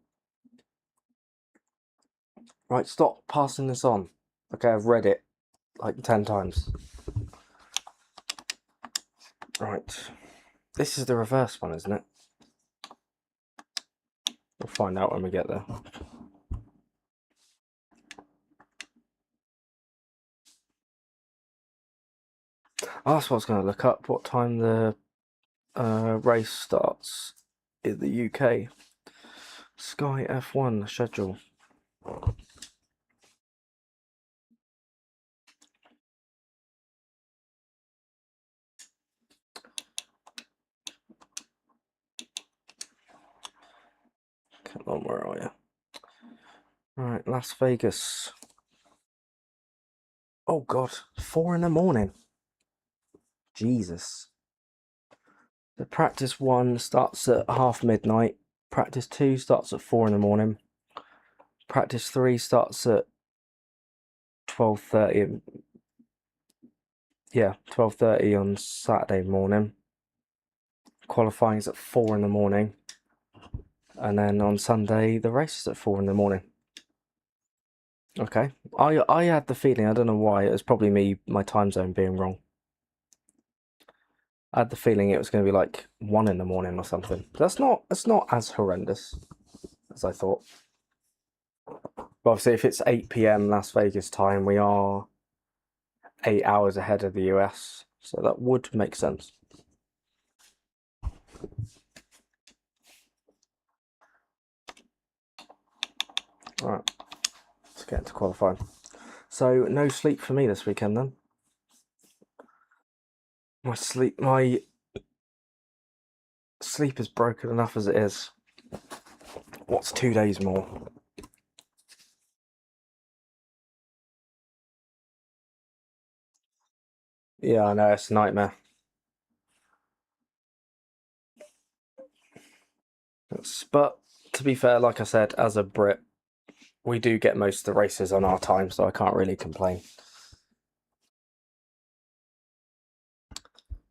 Speaker 1: Right, stop passing this on. Okay, I've read it like 10 times. Right. This is the reverse one, isn't it? We'll find out when we get there. Oh, that's what I was going to look up. What time the race starts in the UK. Sky F1 schedule. Come on, where are you? Right, Las Vegas. Oh God, 4 in the morning. Jesus. The practice 1 starts at half midnight. Practice 2 starts at 4 in the morning. Practice 3 starts at 12:30. Yeah, 12:30 on Saturday morning. Qualifying is at 4 in the morning. And then on Sunday, the race is at 4 in the morning. Okay. I had the feeling, I don't know why, it was probably me, my time zone being wrong. I had the feeling it was going to be like 1 in the morning or something. It's not as horrendous as I thought. But obviously, if it's 8 p.m. Las Vegas time, we are 8 hours ahead of the US, so that would make sense. All right, let's get into qualifying. So no sleep for me this weekend then. My sleep is broken enough as it is. What's 2 days more? Yeah, I know, it's a nightmare. But to be fair, like I said, as a Brit, we do get most of the races on our time, so I can't really complain.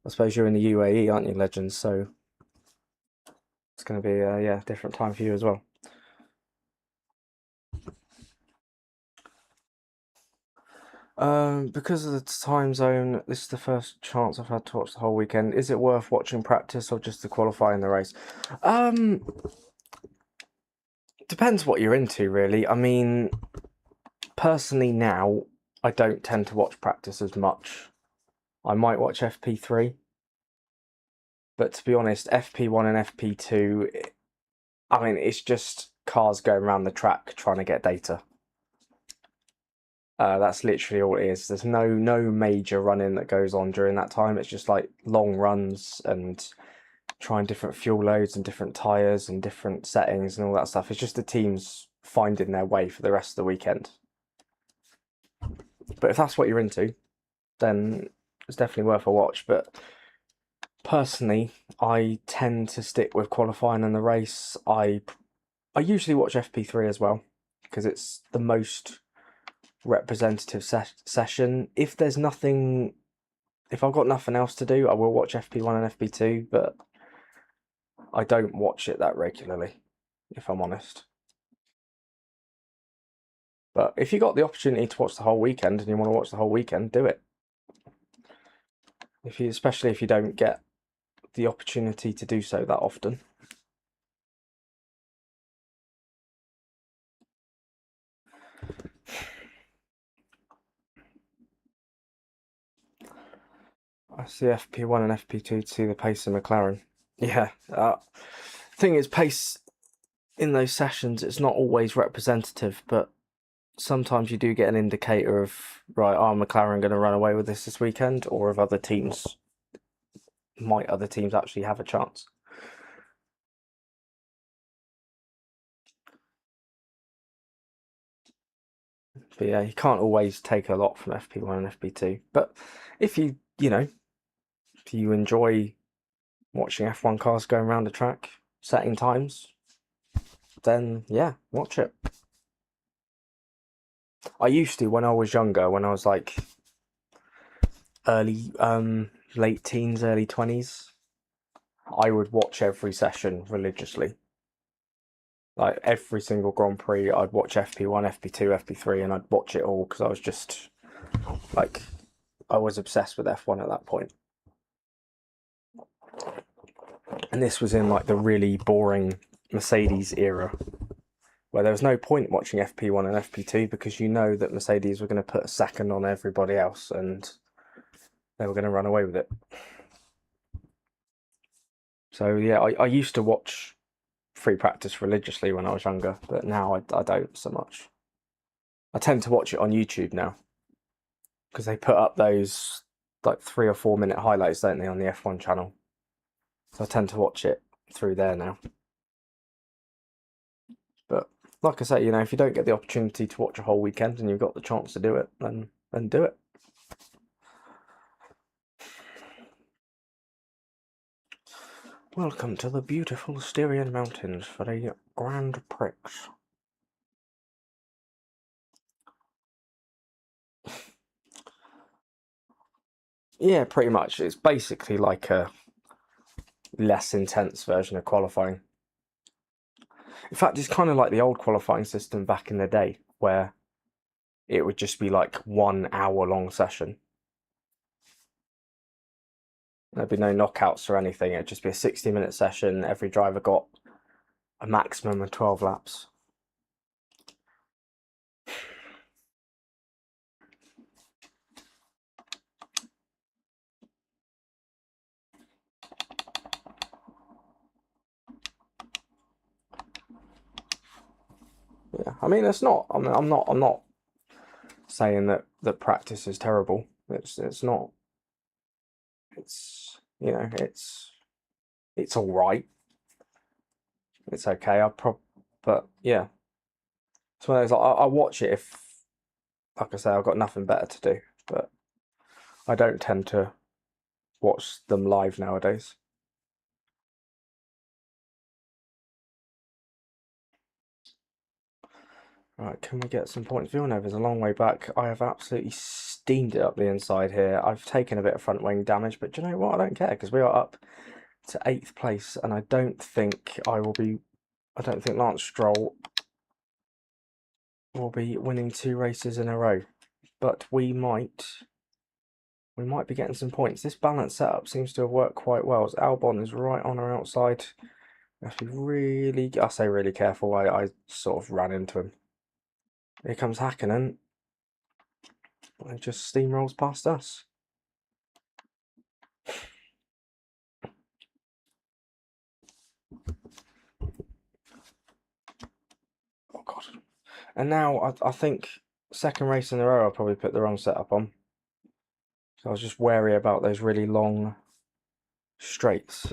Speaker 1: I suppose you're in the UAE, aren't you, Legends? So it's going to be a different time for you as well. Because of the time zone, this is the first chance I've had to watch the whole weekend. Is it worth watching practice or just the qualifying the race? Depends what you're into, really. I mean, personally now, I don't tend to watch practice as much. I might watch FP3, but to be honest, FP1 and FP2, I mean, it's just cars going around the track trying to get data. That's literally all it is. There's no major running that goes on during that time. It's just like long runs and trying different fuel loads and different tyres and different settings and all that stuff. It's just the teams finding their way for the rest of the weekend. But if that's what you're into, then it's definitely worth a watch. But personally, I tend to stick with qualifying and the race. I usually watch FP3 as well because it's the most representative session. If I've got nothing else to do, I will watch FP1 and FP2, but I don't watch it that regularly, if I'm honest. But if you got the opportunity to watch the whole weekend and you want to watch the whole weekend, do it. Especially if you don't get the opportunity to do so that often. I see FP1 and FP2 to see the pace of McLaren. Yeah. Thing is, pace in those sessions, it's not always representative, but sometimes you do get an indicator of, right, are McLaren going to run away with this weekend, or if other teams actually have a chance? But yeah, you can't always take a lot from FP1 and FP2. But if if you enjoy watching F1 cars going around the track, setting times, then yeah, watch it. I used to when I was younger, when I was like early, late teens, early 20s, I would watch every session religiously. Like every single Grand Prix, I'd watch FP1, FP2, FP3, and I'd watch it all because I was just like, I was obsessed with F1 at that point. And this was in like the really boring Mercedes era, where there was no point watching FP1 and FP2 because you know that Mercedes were going to put a second on everybody else and they were going to run away with it. So yeah, I used to watch free practice religiously when I was younger, but now I don't so much. I tend to watch it on YouTube now because they put up those like 3 or 4 minute highlights, don't they, on the F1 channel? So I tend to watch it through there now. But like I say, if you don't get the opportunity to watch a whole weekend and you've got the chance to do it, then do it. Welcome to the beautiful Styrian Mountains for the Grand Prix. Yeah, pretty much. It's basically like a less intense version of qualifying. In fact, it's kind of like the old qualifying system back in the day, where it would just be like 1 hour long session. There'd be no knockouts or anything. It'd just be a 60-minute session. Every driver got a maximum of 12 laps. Yeah, I mean, it's not. I mean, I'm not saying that practice is terrible. It's not. It's it's all right. It's okay. But yeah, it's one of those. I watch it if, like I say, I've got nothing better to do. But I don't tend to watch them live nowadays. Right, can we get some points? Villanova's a long way back. I have absolutely steamed it up the inside here. I've taken a bit of front wing damage, but do you know what? I don't care because we are up to 8th place, and I don't think I will be. I don't think Lance Stroll will be winning 2 races in a row, but we might be getting some points. This balance setup seems to have worked quite well. As Albon is right on our outside. I have to be really, I say really careful. I sort of ran into him. Here comes Hakkinen. He just steamrolls past us. Oh god. And now I think second race in a row I'll probably put the wrong setup on. So I was just wary about those really long straights.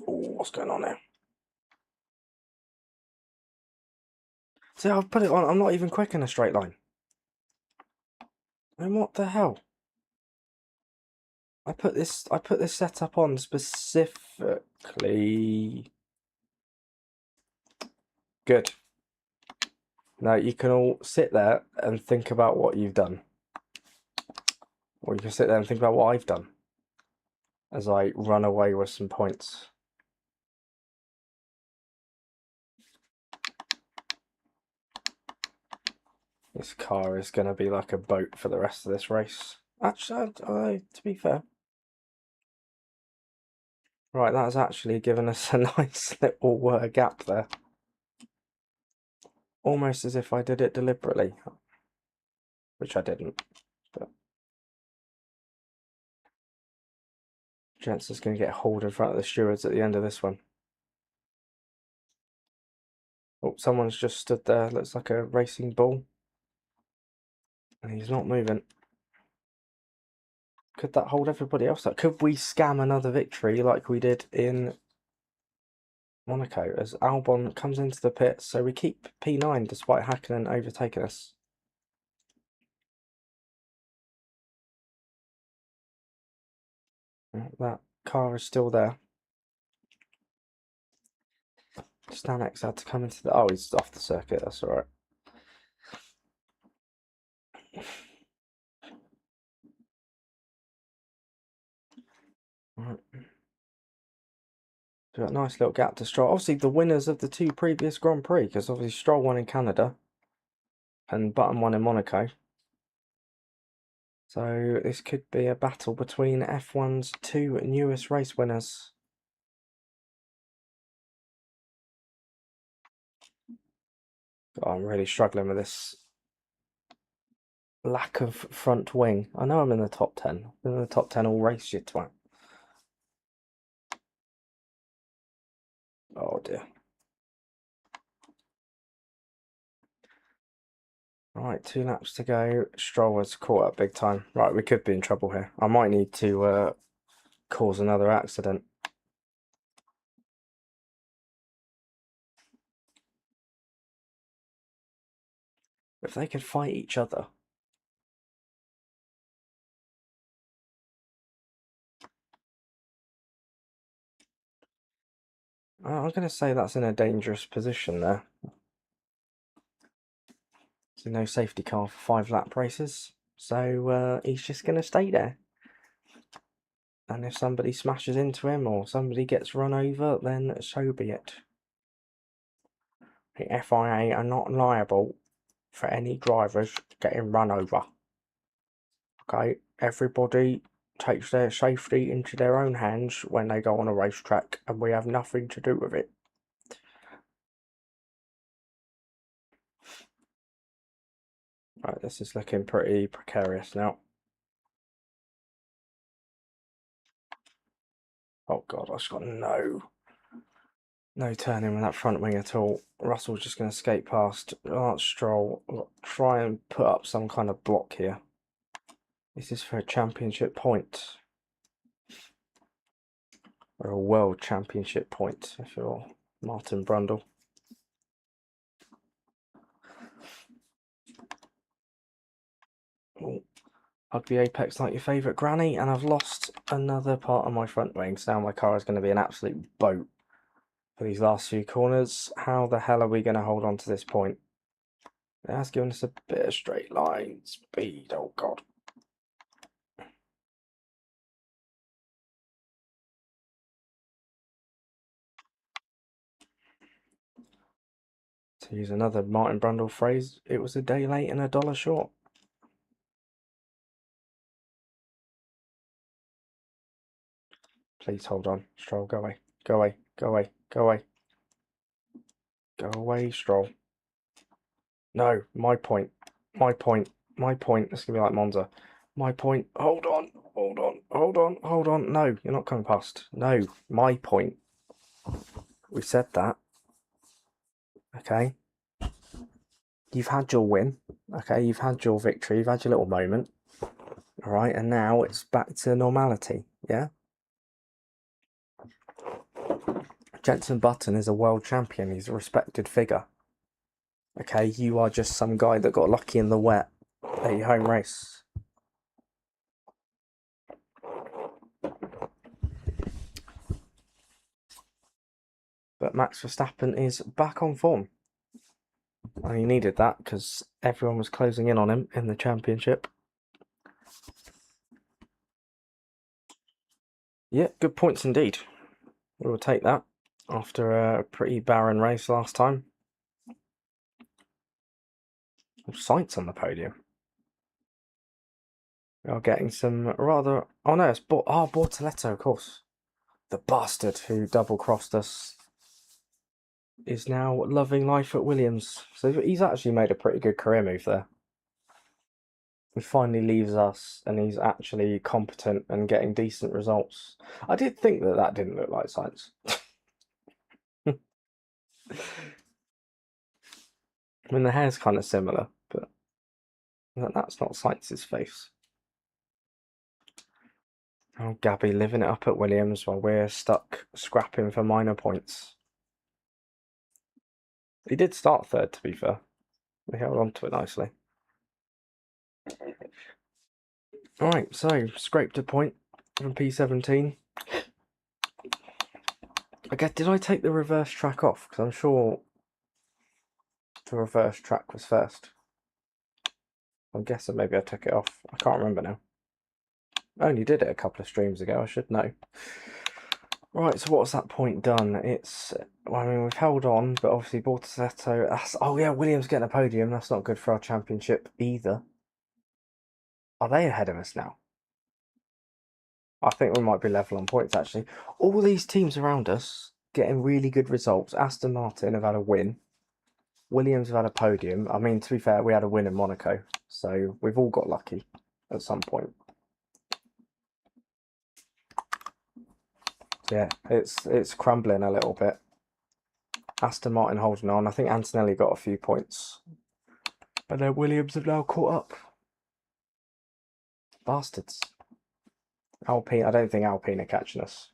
Speaker 1: Oh, what's going on there? See, I've put it on. I'm not even quick in a straight line. And what the hell? I put this setup on specifically. Good. Now you can all sit there and think about what you've done. Or you can sit there and think about what I've done as I run away with some points. This car is going to be like a boat for the rest of this race. Actually, to be fair. Right, that has actually given us a nice little gap there. Almost as if I did it deliberately, which I didn't. But Jensen's going to get hauled in front of the stewards at the end of this one. Oh, someone's just stood there. Looks like a racing bull. And he's not moving. Could that hold everybody else up? Could we scam another victory like we did in Monaco as Albon comes into the pits? So we keep P9 despite Hakkinen overtaking us. That car is still there. Stanek's had to come into the... Oh, he's off the circuit. That's all right. Right. So that nice little gap to Stroll. Obviously, the winners of the 2 previous Grand Prix, because obviously Stroll won in Canada and Button won in Monaco. So this could be a battle between F1's 2 newest race winners. Oh, I'm really struggling with this lack of front wing. I know I'm in the top 10. I'm in the top 10 all race, you twat. Oh dear. Right, 2 laps to go. Stroll has caught up big time. Right, we could be in trouble here. I might need to cause another accident. If they could fight each other. I'm going to say that's in a dangerous position there. So no safety car for 5-lap races. So he's just going to stay there. And if somebody smashes into him or somebody gets run over, then so be it. The FIA are not liable for any drivers getting run over. Okay, everybody takes their safety into their own hands when they go on a racetrack, and we have nothing to do with it. Right, this is looking pretty precarious now. Oh god, I just got no. No turning with that front wing at all. Russell's just going to skate past. Lance Stroll. Try and put up some kind of block here. This is for a championship point. Or a world championship point, if you're Martin Brundle. Oh, hug the apex like your favourite granny, and I've lost another part of my front wing, so now my car is going to be an absolute boat for these last few corners. How the hell are we going to hold on to this point? It has given us a bit of straight line speed, oh god. To use another Martin Brundle phrase, it was a day late and $1 short. Please hold on. Stroll, go away. Go away. Go away. Go away. Go away, Stroll. No, my point. My point. My point. It's going to be like Monza. My point. Hold on. Hold on. Hold on. Hold on. No, you're not coming past. No, my point. We said that. Okay. You've had your win. Okay, you've had your victory. You've had your little moment. All right, and now it's back to normality. Yeah. Jenson Button is a world champion. He's a respected figure. Okay, you are just some guy that got lucky in the wet at your home race. But Max Verstappen is back on form. And he needed that because everyone was closing in on him in the championship. Yeah, good points indeed. We will take that after a pretty barren race last time. Sainz on the podium. We are getting some rather... Oh no, it's Bortoleto, of course. The bastard who double-crossed us is now loving life at Williams. So he's actually made a pretty good career move there. He finally leaves us and he's actually competent and getting decent results. I did think that didn't look like Sainz. I mean, the hair's kind of similar, but that's not Sainz's face. Oh, Gabby living it up at Williams while we're stuck scrapping for minor points. He did start third, to be fair. We held on to it nicely. Alright, so scraped a point from P17. I guess, did I take the reverse track off? Because I'm sure the reverse track was first. I'm guessing maybe I took it off. I can't remember now. I only did it a couple of streams ago, I should know. Right, so what's that point done? It's, well, I mean, we've held on, but obviously Bortoleto, oh yeah, Williams getting a podium. That's not good for our championship either. Are they ahead of us now? I think we might be level on points, actually. All these teams around us getting really good results. Aston Martin have had a win. Williams have had a podium. I mean, to be fair, we had a win in Monaco. So we've all got lucky at some point. Yeah, it's crumbling a little bit. Aston Martin holding on. I think Antonelli got a few points. But then Williams have now caught up. Bastards. Alpine, I don't think Alpine are catching us.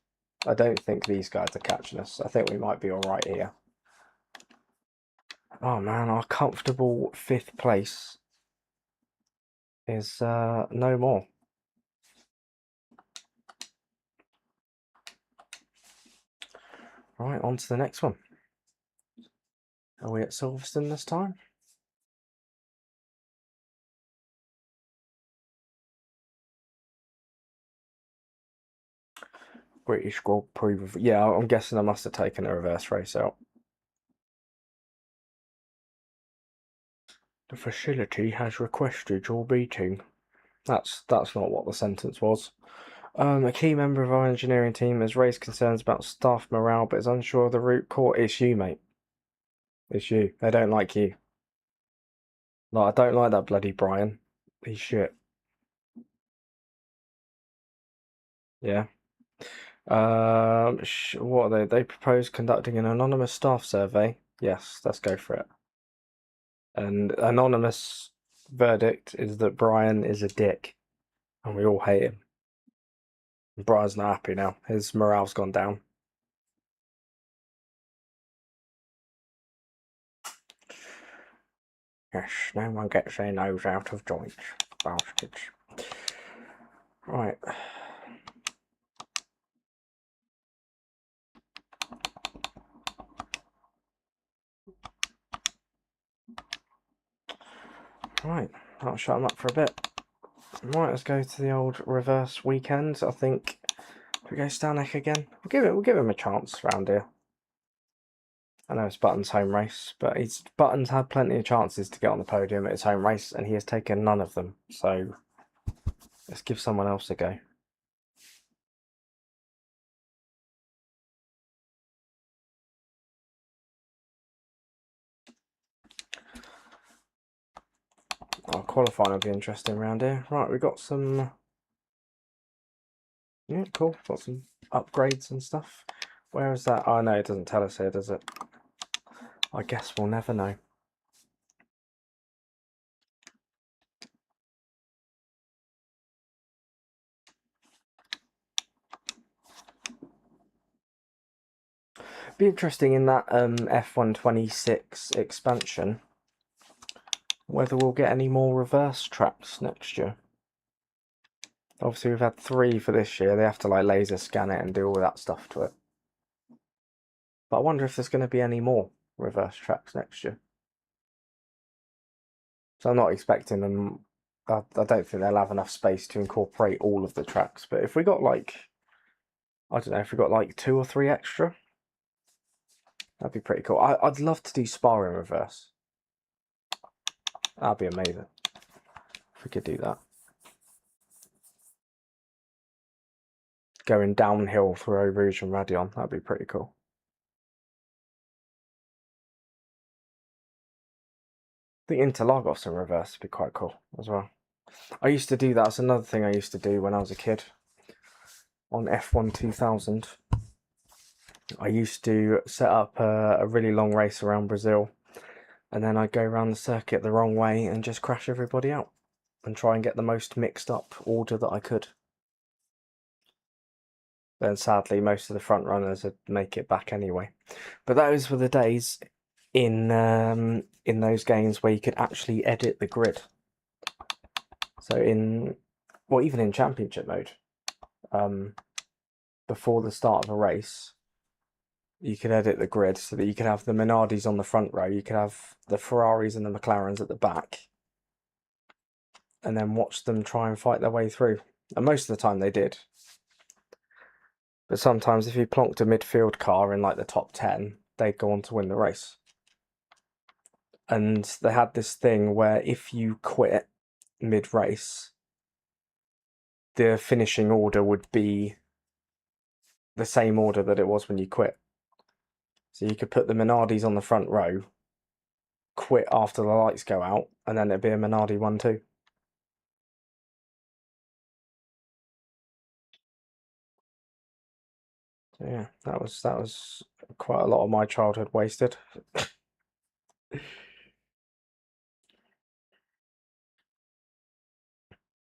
Speaker 1: I don't think these guys are catching us. I think we might be alright here. Oh man, our comfortable 5th place is no more. Right, on to the next one. Are we at Silverstone this time? British Grand Prix. Yeah, I'm guessing I must have taken a reverse race out. The facility has requested your meeting. That's not what the sentence was. A key member of our engineering team has raised concerns about staff morale, but is unsure of the root cause. It's you, mate. It's you. They don't like you. Like, I don't like that bloody Brian. He's shit. Yeah. What are they? They propose conducting an anonymous staff survey. Yes, let's go for it. And anonymous verdict is that Brian is a dick, and we all hate him. Brian's not happy now. His morale's gone down. Yes, no one gets their nose out of joint. Bastards. Right. Right, I'll shut them up for a bit. Right, let's go to the old reverse weekends. I think we go Stanek again. We'll give him a chance around here. I know it's Button's home race, but Button's had plenty of chances to get on the podium at his home race, and he has taken none of them. So let's give someone else a go. Qualifying will be interesting around here. Right, we got some. Yeah, cool. Got some upgrades and stuff. Where is that? Oh no, it doesn't tell us here, does it? I guess we'll never know. Be interesting in that F126 expansion whether we'll get any more reverse tracks next year. Obviously, we've had 3 for this year. They have to like laser scan it and do all that stuff to it. But I wonder if there's going to be any more reverse tracks next year. So I'm not expecting them. I don't think they'll have enough space to incorporate all of the tracks. But if we got like, I don't know, if we got like 2 or 3 extra, that'd be pretty cool. I'd love to do Spa in reverse. That'd be amazing if we could do that. Going downhill through Eau Rouge and Radion, that'd be pretty cool. I think Interlagos in reverse would be quite cool as well. I used to do that. That's another thing I used to do when I was a kid. On F1 2000, I used to set up a really long race around Brazil, and then I'd go around the circuit the wrong way and just crash everybody out and try and get the most mixed up order that I could. Then sadly, most of the front runners would make it back anyway. But those were the days in those games where you could actually edit the grid. So even in championship mode, before the start of a race, you could edit the grid so that you could have the Minardis on the front row, you could have the Ferraris and the McLarens at the back, and then watch them try and fight their way through. And most of the time they did. But sometimes if you plonked a midfield car in like the top 10, they'd go on to win the race. And they had this thing where if you quit mid-race, the finishing order would be the same order that it was when you quit. So you could put the Minardis on the front row, quit after the lights go out, and then it'd be a Minardi 1-2. So yeah, that was quite a lot of my childhood wasted.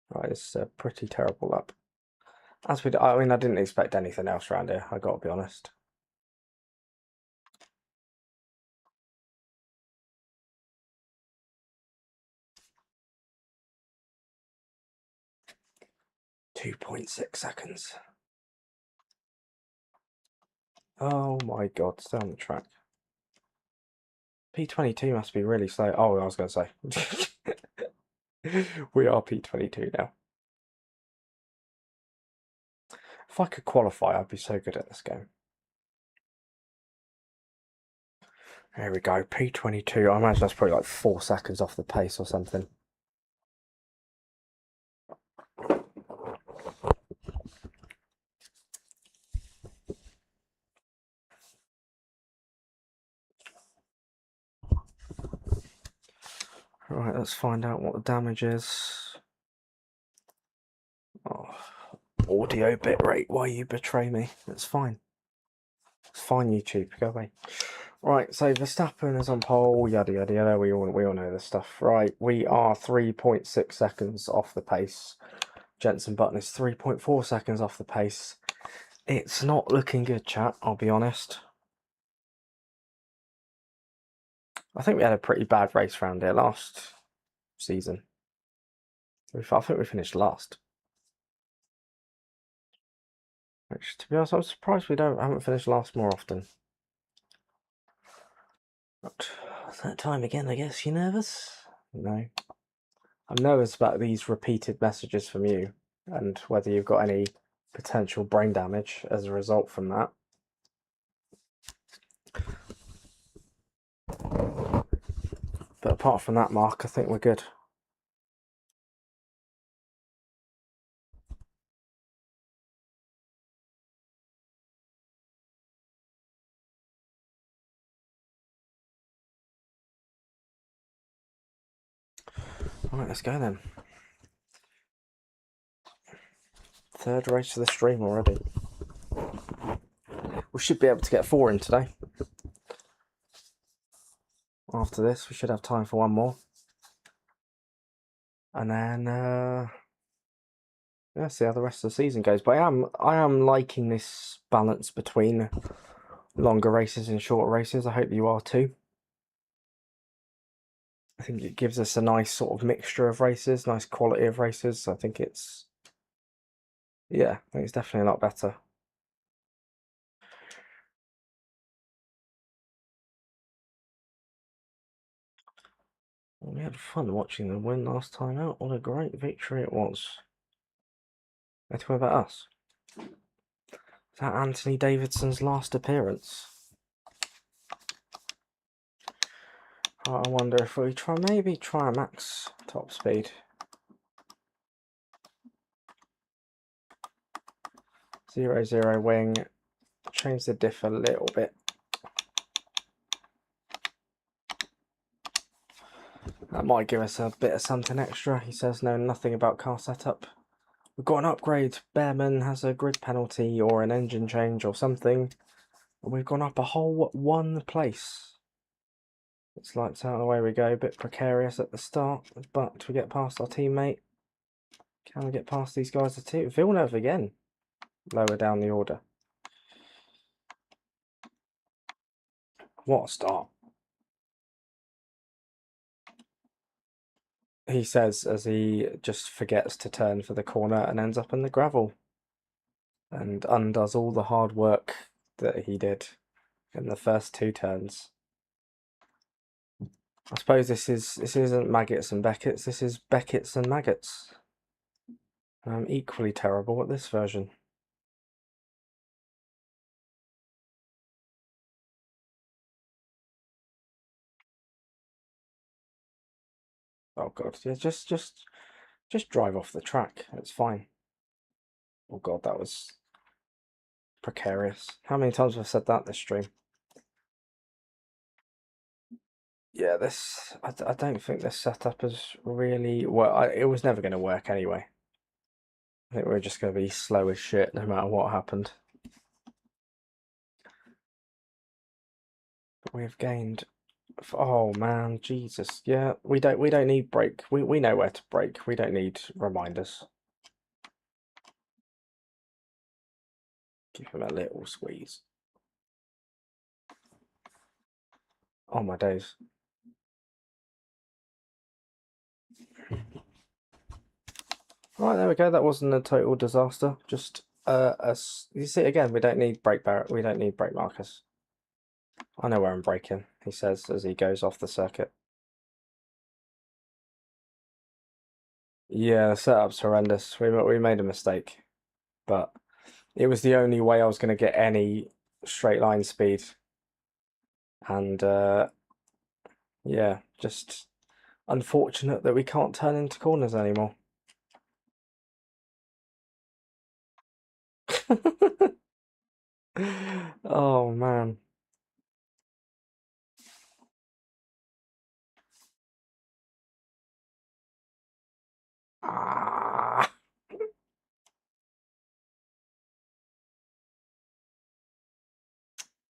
Speaker 1: Right, it's a pretty terrible lap. I mean, I didn't expect anything else around here, I gotta be honest. .6 seconds. Oh my god, stay on the track. P22 must be really slow. Oh, I was going to say. We are P22 now. If I could qualify, I'd be so good at this game. There we go, P22. I imagine that's probably like 4 seconds off the pace or something. Right, let's find out what the damage is. Oh, audio bitrate while you betray me. It's fine. It's fine, YouTube. Go away. Right, so Verstappen is on pole, yada yada yada. We all know this stuff. Right, we are 3.6 seconds off the pace. Jenson Button is 3.4 seconds off the pace. It's not looking good, chat, I'll be honest. I think we had a pretty bad race round here last season. I think we finished last. Which, to be honest, I'm surprised we haven't finished last more often. But that time again, I guess. You nervous? No. I'm nervous about these repeated messages from you and whether you've got any potential brain damage as a result from that. But apart from that, Mark, I think we're good. Alright, let's go then. Third race of the stream already. We should be able to get 4 in today. After this, we should have time for one more. And then, yeah, see how the rest of the season goes. But I am liking this balance between longer races and shorter races. I hope you are too. I think it gives us a nice sort of mixture of races, nice quality of races. I think it's, yeah, I think it's definitely a lot better. We had fun watching them win last time out. What a great victory it was. Let's talk about us. Is that Anthony Davidson's last appearance? I wonder if we maybe try a max top speed. 0-0 wing. Change the diff a little bit. That might give us a bit of something extra. He says no, nothing about car setup. We've got an upgrade. Bearman has a grid penalty or an engine change or something. And we've gone up a whole 1 place. It's lights out, away we go. A bit precarious at the start, but we get past our teammate. Can we get past these guys? Villeneuve again. Lower down the order. What a start. He says as he just forgets to turn for the corner and ends up in the gravel. And undoes all the hard work that he did in the first 2 turns. I suppose this isn't Maggots and Beckett's, this is Beckett's and Maggots. I'm equally terrible at this version. Oh god, yeah, just drive off the track. It's fine. Oh god, that was precarious. How many times have I said that this stream? Yeah, I don't think this setup is really well. It was never going to work anyway. I think we're just going to be slow as shit no matter what happened. But we've gained. Oh man, Jesus! Yeah, we don't need brake. We know where to brake. We don't need reminders. Give him a little squeeze. Oh my days. Right, there we go. That wasn't a total disaster. Just you see again. We don't need brake We don't need brake markers. I know where I'm braking. He says as he goes off the circuit. Yeah, the setup's horrendous. We made a mistake, but it was the only way I was going to get any straight line speed, and yeah, just unfortunate that we can't turn into corners anymore. Oh man. Ah.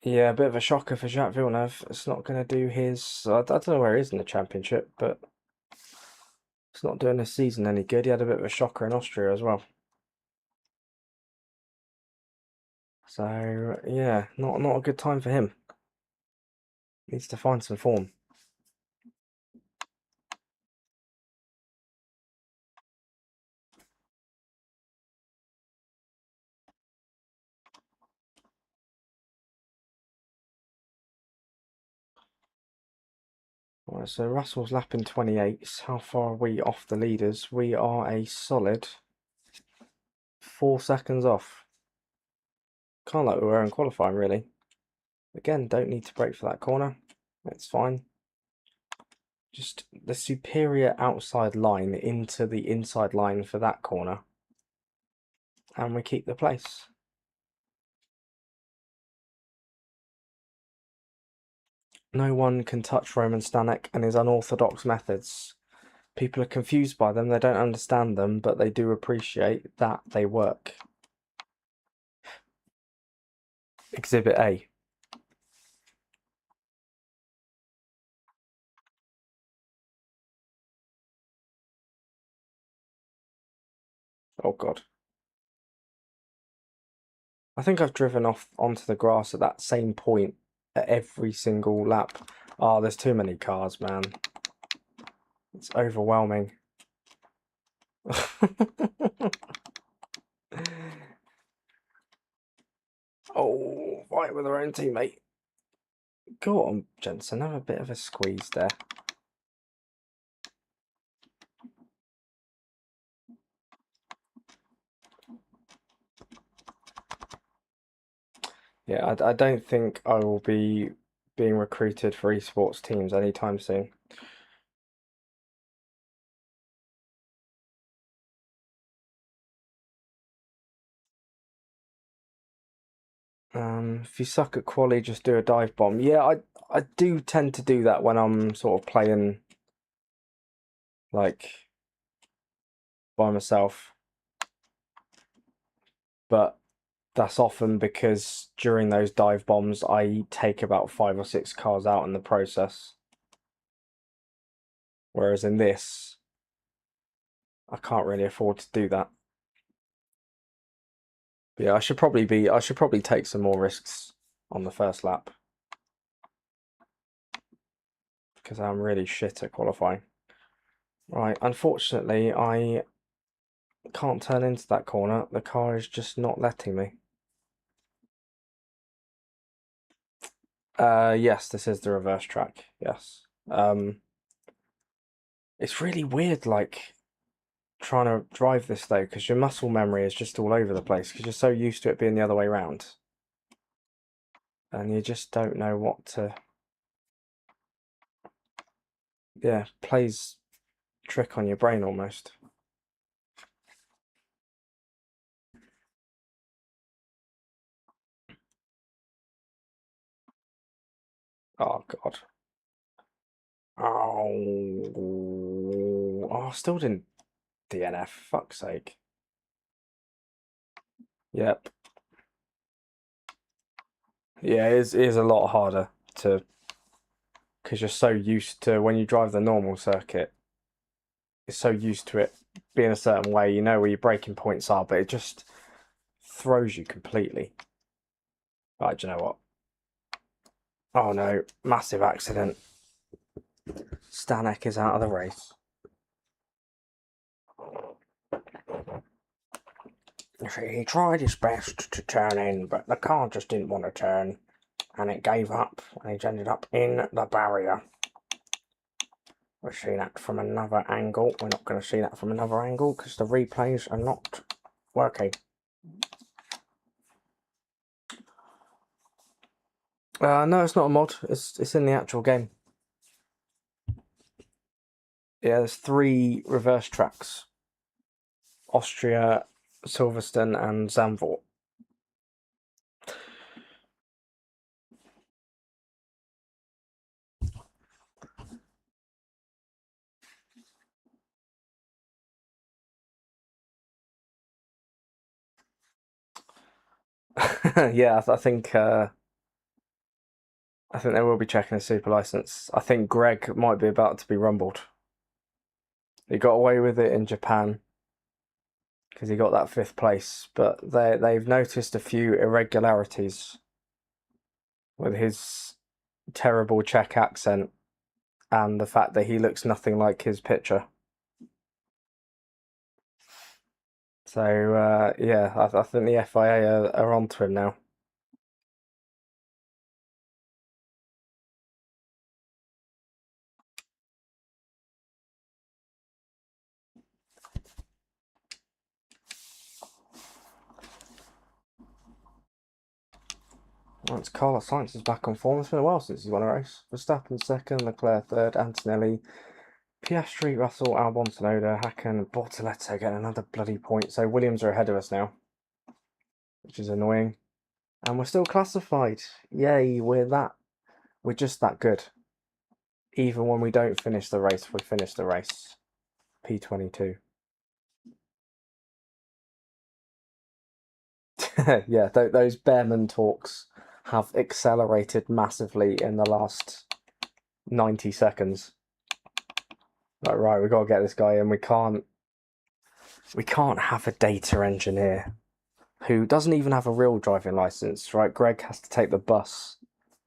Speaker 1: Yeah, a bit of a shocker for Jacques Villeneuve. It's not going to do his. I don't know where he is in the championship, but it's not doing his season any good. He had a bit of a shocker in Austria as well. So yeah, not a good time for him. Needs to find some form. Right, so Russell's lapping 28. How far are we off the leaders? We are a solid 4 seconds off. Kind of like we were in qualifying, really. Again, don't need to brake for that corner. It's fine. Just the superior outside line into the inside line for that corner. And we keep the place. No one can touch Roman Stanek and his unorthodox methods. People are confused by them, they don't understand them, but they do appreciate that they work. Exhibit A. Oh god. I think I've driven off onto the grass at that same point at every single lap. Oh, there's too many cars, man. It's overwhelming. Oh, fight with our own teammate. Go on, Jensen, have a bit of a squeeze there. Yeah, I don't think I will be being recruited for esports teams anytime soon. If you suck at quali, just do a dive bomb. Yeah, I do tend to do that when I'm sort of playing like by myself, but that's often because during those dive bombs I take about 5 or 6 cars out in the process. Whereas in this, I can't really afford to do that. But yeah, I should probably take some more risks on the first lap because I'm really shit at qualifying. Right, unfortunately, I can't turn into that corner. The car is just not letting me. Yes, this is the reverse track. Yes. It's really weird, like trying to drive this though, because your muscle memory is just all over the place because you're so used to it being the other way around, and you just don't know what to. Yeah, plays trick on your brain almost. Oh god. Oh, still didn't DNF. Fuck's sake. Yep. Yeah, it is a lot harder to because you're so used to when you drive the normal circuit. You're so used to it being a certain way. You know where your braking points are, but it just throws you completely. Right, do you know what? Oh no, massive accident. Stanek is out of the race. He tried his best to turn in, but the car just didn't want to turn, and it gave up, and he's ended up in the barrier. We'll see that from another angle. We're not going to see that from another angle because the replays are not working. No, it's not a mod. It's in the actual game. Yeah, there's 3 reverse tracks: Austria, Silverstone, and Zandvoort. Yeah, I think I think they will be checking his super license. I think Greg might be about to be rumbled. He got away with it in Japan because he got that 5th place, but they've noticed a few irregularities with his terrible Czech accent and the fact that he looks nothing like his picture. So yeah, I think the FIA are onto him now. Once Carlos Sainz is back on form, it's been a while since he's won a race. Verstappen second, Leclerc third, Antonelli, Piastri, Russell, Albon, Tsunoda, Hacken, Bortoleto getting another bloody point. So Williams are ahead of us now, which is annoying. And we're still classified. Yay, we're just that good. Even when we don't finish the race, we finish the race. P22. Yeah, those Bearman talks have accelerated massively in the last 90 seconds. Like, right, we've got to get this guy in. We can't have a data engineer who doesn't even have a real driving license, right? Greg has to take the bus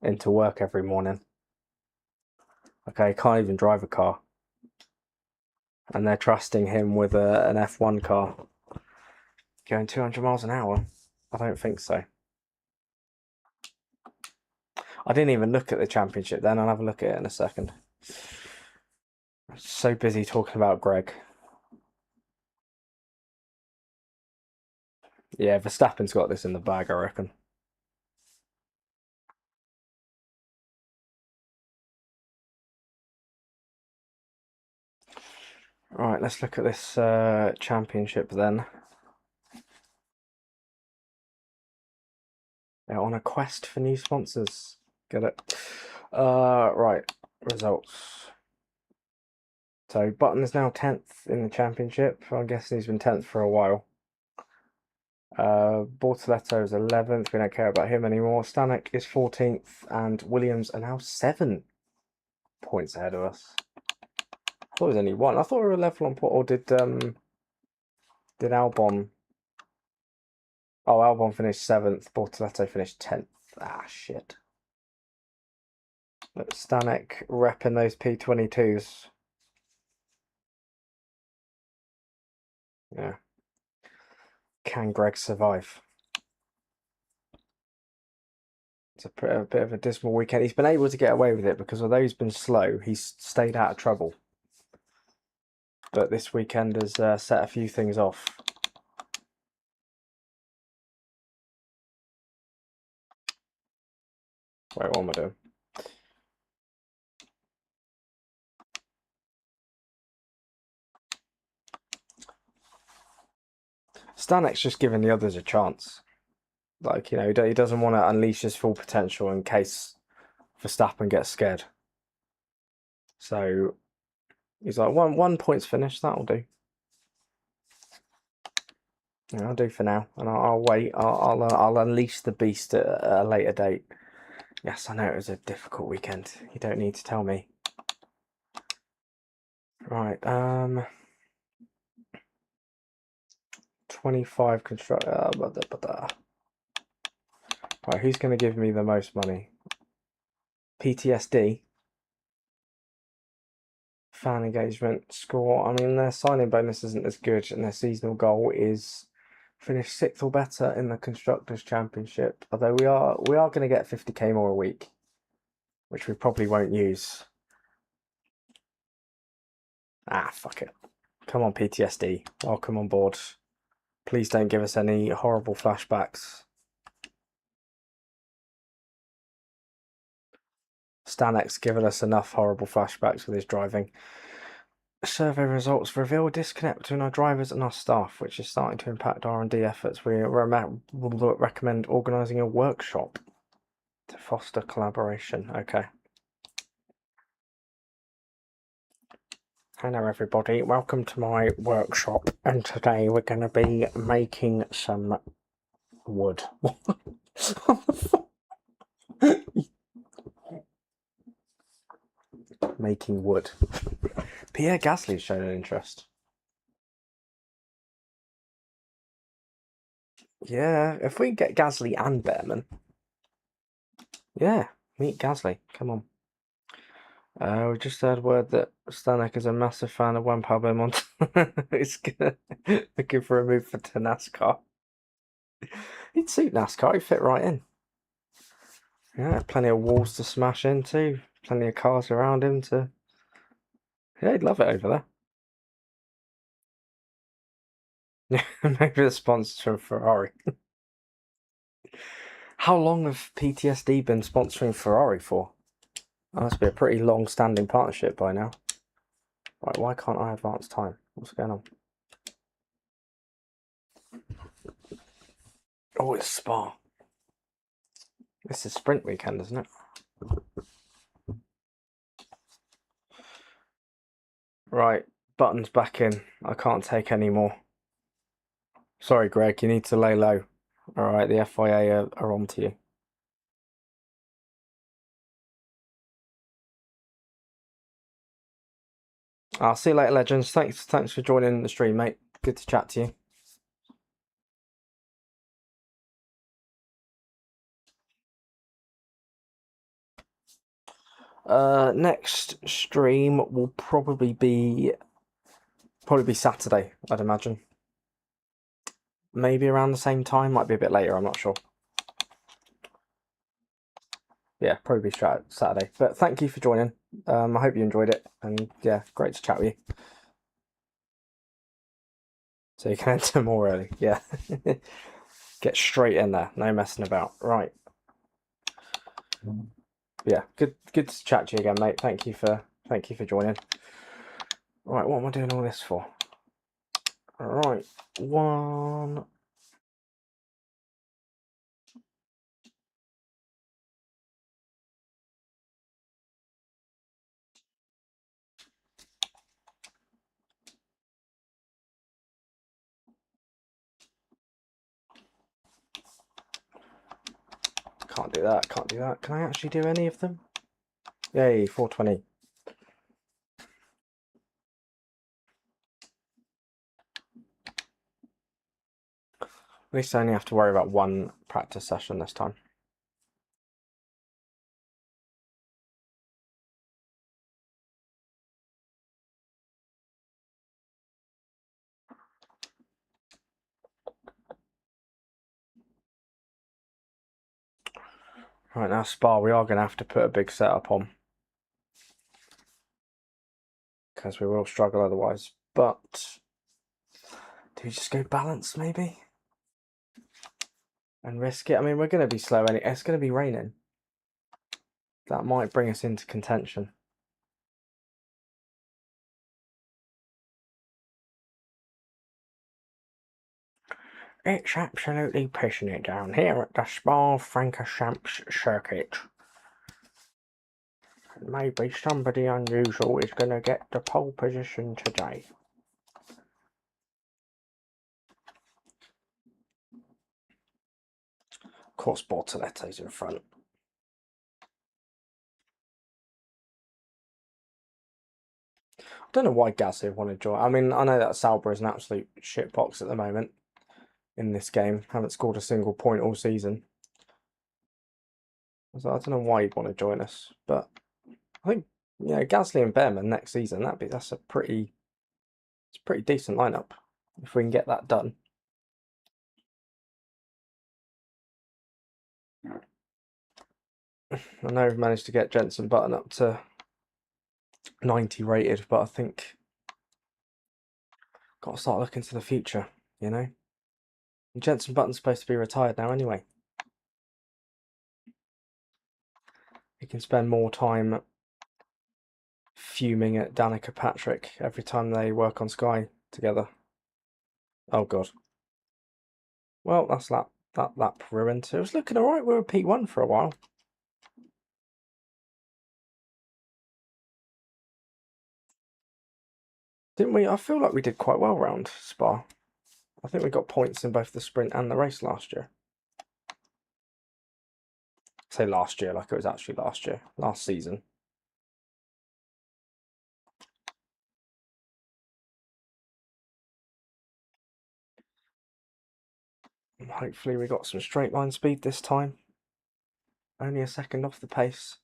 Speaker 1: into work every morning. Okay, can't even drive a car. And they're trusting him with an F1 car. Going 200 miles an hour? I don't think so. I didn't even look at the championship then. I'll have a look at it in a second. I'm so busy talking about Greg. Yeah, Verstappen's got this in the bag, I reckon. Right, let's look at this championship then. They're on a quest for new sponsors. Get it? Right, results. So Button is now 10th in the championship. I'm guessing he's been 10th for a while. Bortoleto is 11th. We don't care about him anymore. Stanek is 14th, and Williams are now 7 points ahead of us. I thought it was only 1. I thought we were level on point. Or did Albon? Oh, Albon finished 7th. Bortoleto finished 10th. Ah, shit. But Stanek repping those P22s. Yeah. Can Greg survive? It's a bit of a dismal weekend. He's been able to get away with it because although he's been slow, he's stayed out of trouble. But this weekend has set a few things off. Wait, what am I doing? Stanek's just giving the others a chance. Like, you know, he doesn't want to unleash his full potential in case Verstappen gets scared. So he's like, one point's finished, that'll do. Yeah, I'll do for now, and I'll wait. I'll unleash the beast at a later date. Yes, I know it was a difficult weekend. You don't need to tell me. Right, 25 construct. Right, who's going to give me the most money? PTSD. Fan engagement score. I mean, their signing bonus isn't as good, and their seasonal goal is finish 6th or better in the Constructors' Championship. Although we are going to get 50k more a week, which we probably won't use. Ah, fuck it. Come on, PTSD. Welcome on board. Please don't give us any horrible flashbacks. Stanek's given us enough horrible flashbacks with his driving. Survey results reveal a disconnect between our drivers and our staff, which is starting to impact R&D efforts. We recommend organising a workshop to foster collaboration. Okay. Hello everybody, welcome to my workshop, and today we're going to be making some wood. making wood. Pierre Gasly's shown an interest. Yeah, if we get Gasly and Behrman. Yeah, meet Gasly. Come on. We just heard word that Stanek is a massive fan of Juan Pablo Montoya. He's looking for a move to NASCAR. He'd suit NASCAR. He'd fit right in. Yeah, plenty of walls to smash into. Plenty of cars around him to. Yeah, he'd love it over there. Maybe the sponsors from Ferrari. How long have PTSD been sponsoring Ferrari for? That must be a pretty long-standing partnership by now. Right, why can't I advance time? What's going on? Oh, it's Spa. This is sprint weekend, isn't it? Right, buttons back in. I can't take any more. Sorry, Greg, you need to lay low. Alright, the FIA are on to you. I'll see you later, legends. Thanks for joining the stream, mate. Good to chat to you. Next stream will probably be Saturday, I'd imagine. Maybe around the same time, might be a bit later, I'm not sure. Yeah, probably Saturday. But thank you for joining. I hope you enjoyed it, and yeah, great to chat with you. So you can enter more early, yeah. Get straight in there, no messing about. Right. Yeah, good to chat to you again, mate. Thank you for joining. Right, what am I doing all this for? Alright, one. Can't do that, can't do that. Can I actually do any of them? Yay, 420. At least I only have to worry about one practice session this time. Right, now Spa, we are going to have to put a big setup on. Because we will struggle otherwise. But do we just go balance, maybe? And risk it? I mean, we're going to be slow anyway. It's going to be raining. That might bring us into contention. It's absolutely pissing it down here at the Spa-Francorchamps circuit. Maybe somebody unusual is going to get the pole position today. Of course, Bortoletto's in front. I don't know why Gasly wanted to join. I mean, I know that Sauber is an absolute shitbox at the moment in this game. Haven't scored a single point all season. So I don't know why he'd want to join us, but I think Gasly and Behrman next season that's a pretty decent lineup if we can get that done. I know we've managed to get Jenson Button up to 90 rated, but I think got to start looking to the future, you know. And Jenson Button's supposed to be retired now anyway. He can spend more time fuming at Danica Patrick every time they work on Sky together. Oh god. Well, that's that lap ruined. It was looking alright. We were P1 for a while. Didn't we? I feel like we did quite well round Spa. I think we got points in both the sprint and the race last year. I say last year like it was actually last year. Last season. Hopefully we got some straight line speed this time. Only a second off the pace.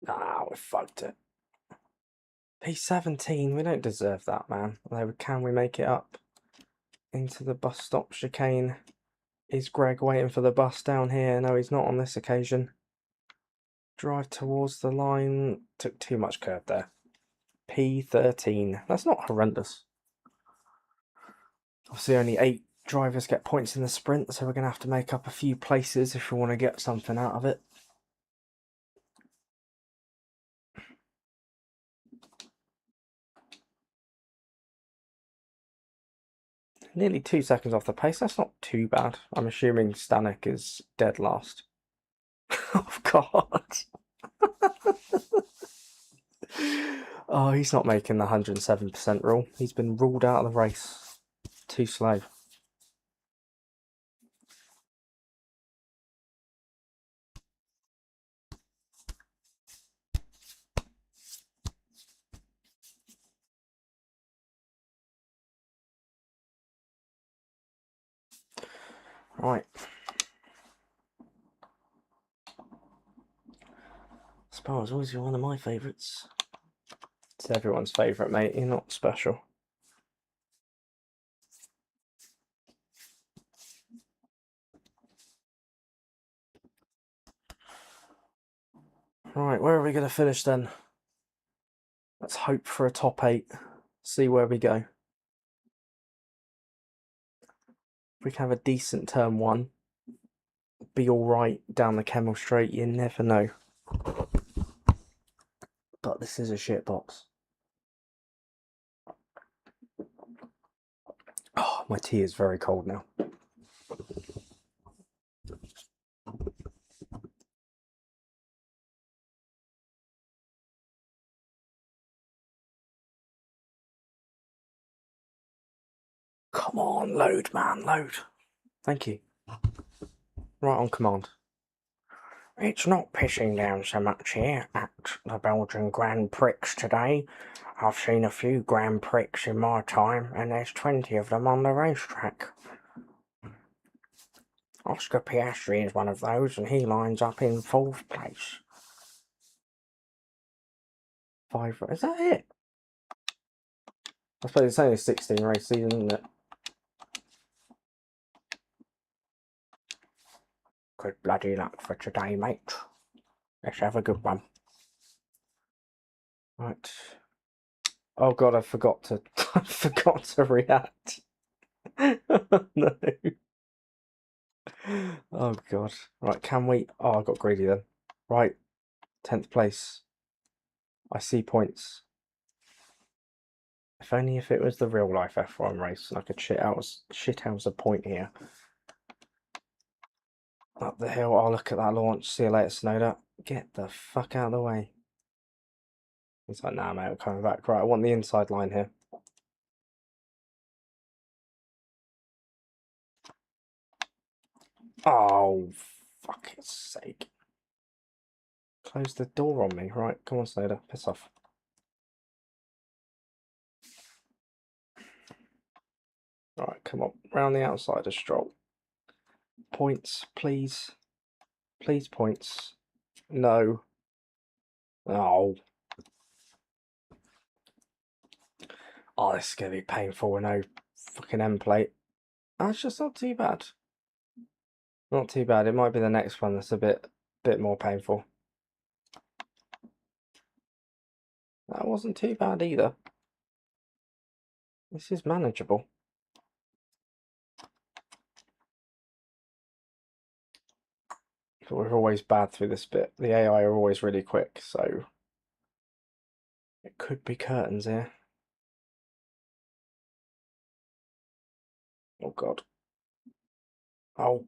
Speaker 1: Ah, we fucked it. P17, we don't deserve that, man. Although, can we make it up? Into the bus stop chicane. Is Greg waiting for the bus down here? No, he's not on this occasion. Drive towards the line. Took too much curve there. P13. That's not horrendous. Obviously, only 8 drivers get points in the sprint, so we're going to have to make up a few places if we want to get something out of it. Nearly 2 seconds off the pace. That's not too bad. I'm assuming Stanek is dead last. Oh, God. Oh, he's not making the 107% rule. He's been ruled out of the race. Too slow. Right. Spar's always one of my favourites. It's everyone's favourite, mate. You're not special. Right, where are we going to finish then? Let's hope for a top 8. See where we go. If we can have a decent turn 1, be alright down the Kemmel Straight, you never know. But this is a shit box. Oh, my tea is very cold now. Come on, load, man, load. Thank you. Right on command. It's not pissing down so much here at the Belgian Grand Prix today. I've seen a few Grand Prix in my time, and there's 20 of them on the racetrack. Oscar Piastri is one of those, and he lines up in 4th place. 5, is that it? I suppose it's only a 16 race season, isn't it? Good bloody luck for today, mate. Let's have a good one. Right. Oh God, I forgot to I forgot to react. No. Oh God. Right, can we? Oh, I got greedy then. Right, 10th place. I see points. If only if it was the real life F1 race and I could shit out a point here. Up the hill. Oh, look at that launch. See you later, Snowder. Get the fuck out of the way. He's like, nah, mate, I'm coming back. Right, I want the inside line here. Oh, fuck's sake. Close the door on me. Right, come on, Snowder. Piss off. Right, come on. Round the outside of Stroll. Points, please. Please, points. No. Oh. Oh, this is going to be painful with no fucking end plate. That's just not too bad. Not too bad. It might be the next one that's a bit more painful. That wasn't too bad either. This is manageable. But we're always bad through this bit. The AI are always really quick, so it could be curtains here. Oh God. Oh.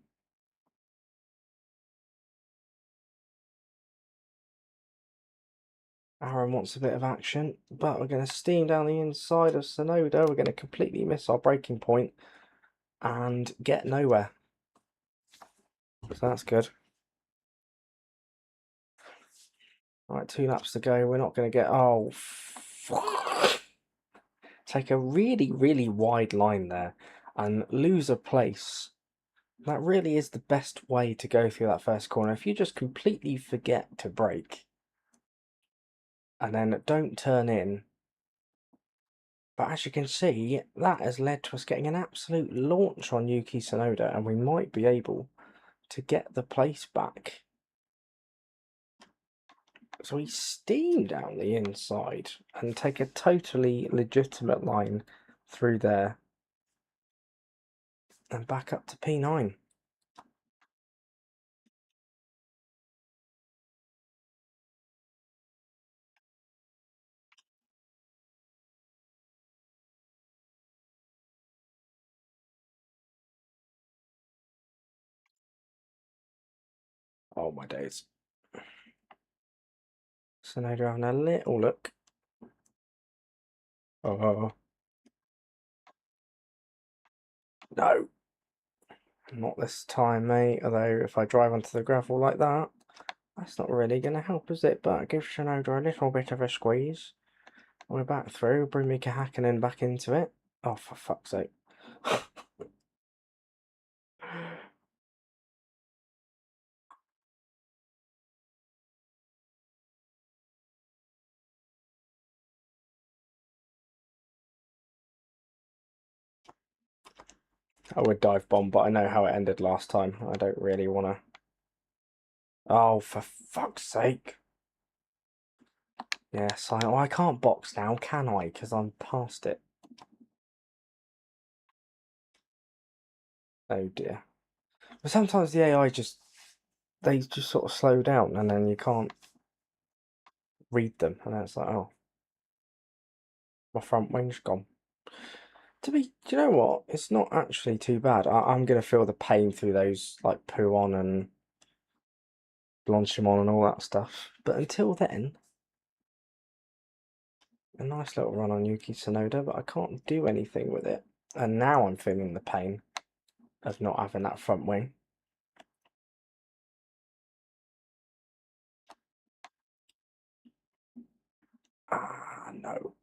Speaker 1: Aaron wants a bit of action, but we're going to steam down the inside of Sonoda. We're going to completely miss our braking point and get nowhere. So that's good. Right, 2 laps to go. We're not going to get... Oh, take a really, really wide line there and lose a place. That really is the best way to go through that first corner. If you just completely forget to brake and then don't turn in. But as you can see, that has led to us getting an absolute launch on Yuki Tsunoda, and we might be able to get the place back. So we steam down the inside and take a totally legitimate line through there and back up to P9. Oh my days. Tsunoda having a little look. Oh no. Not this time, mate. Although if I drive onto the gravel like that, that's not really going to help, is it? But give Tsunoda a little bit of a squeeze. We're back through. Bring Mika Hakkinen back into it. Oh, for fuck's sake. I would dive bomb, but I know how it ended last time. I don't really want to. Oh, for fuck's sake. Yes, I can't box now, can I? Because I'm past it. Oh dear. But sometimes the AI they just sort of slow down and then you can't read them. And then it's like, oh, my front wing's gone. Do you know what? It's not actually too bad. I'm going to feel the pain through those, like, Pouon and Blanchimon and all that stuff. But until then, a nice little run on Yuki Tsunoda, but I can't do anything with it. And now I'm feeling the pain of not having that front wing. Ah, no.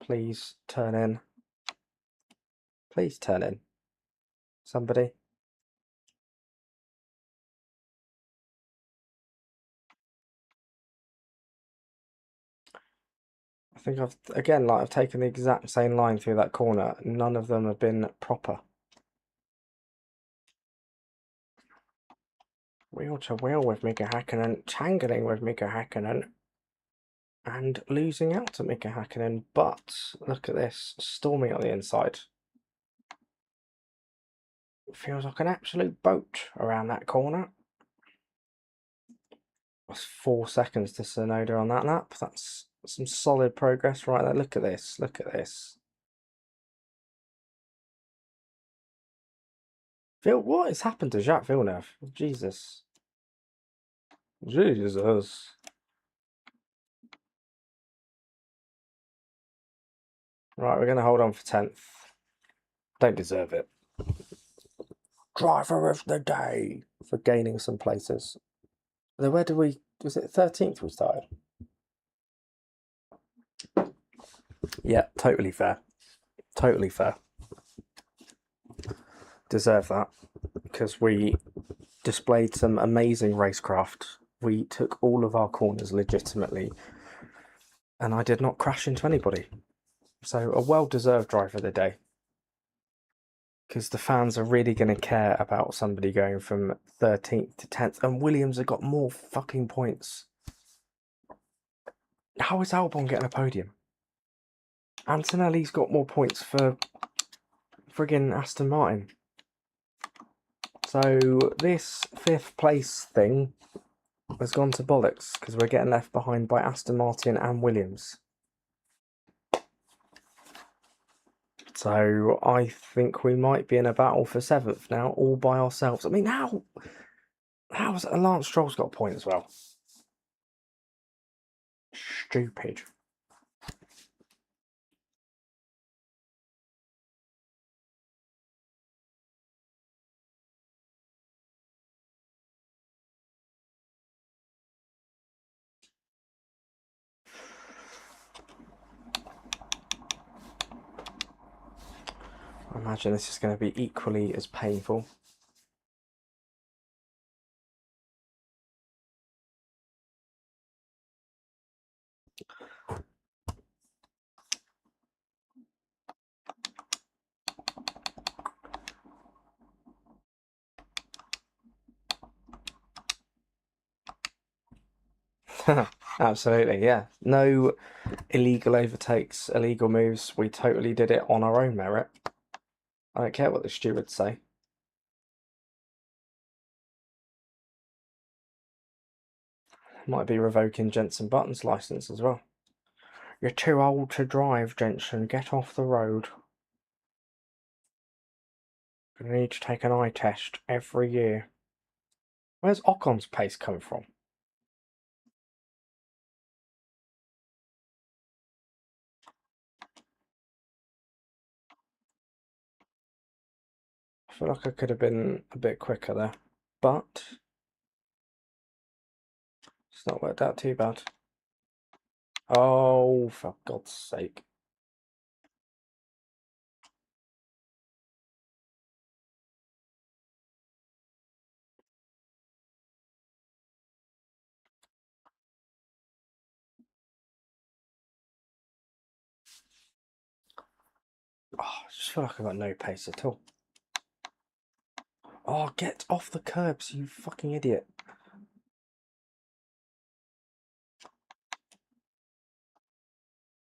Speaker 1: Please turn in. Please turn in. Somebody. I think I've taken the exact same line through that corner. None of them have been proper. Wheel to wheel with Mika Hakkinen, tangling with Mika Hakkinen, and losing out to Mika Hakkinen. But look at this, storming on the inside. It feels like an absolute boat around that corner. That's 4 seconds to Tsunoda on that lap. That's some solid progress right there. Look at this. Look at this. What has happened to Jacques Villeneuve? Jesus. Jesus. Right, we're going to hold on for 10th. Don't deserve it. Driver of the day for gaining some places. Then where did we... Was it 13th we started? Yeah, totally fair. Totally fair. Deserve that. Because we displayed some amazing racecraft. We took all of our corners legitimately. And I did not crash into anybody. So a well-deserved driver of the day. Because the fans are really going to care about somebody going from 13th to 10th. And Williams have got more fucking points. How is Albon getting a podium? Antonelli's got more points for friggin' Aston Martin. So this 5th place thing has gone to bollocks because we're getting left behind by Aston Martin and Williams. So I think we might be in a battle for 7th now, all by ourselves. I mean, how's Lance Stroll's got a point as well? Stupid. imagine this is going to be equally as painful. Absolutely, yeah. No illegal overtakes, illegal moves. We totally did it on our own merit. I don't care what the stewards say. Might be revoking Jensen Button's license as well. You're too old to drive, Jensen. Get off the road. You need to take an eye test every year. Where's Ocon's pace come from? I feel like I could have been a bit quicker there, but it's not worked out too bad. Oh, for God's sake. Oh, I just feel like I've got no pace at all. Oh, get off the curbs, you fucking idiot.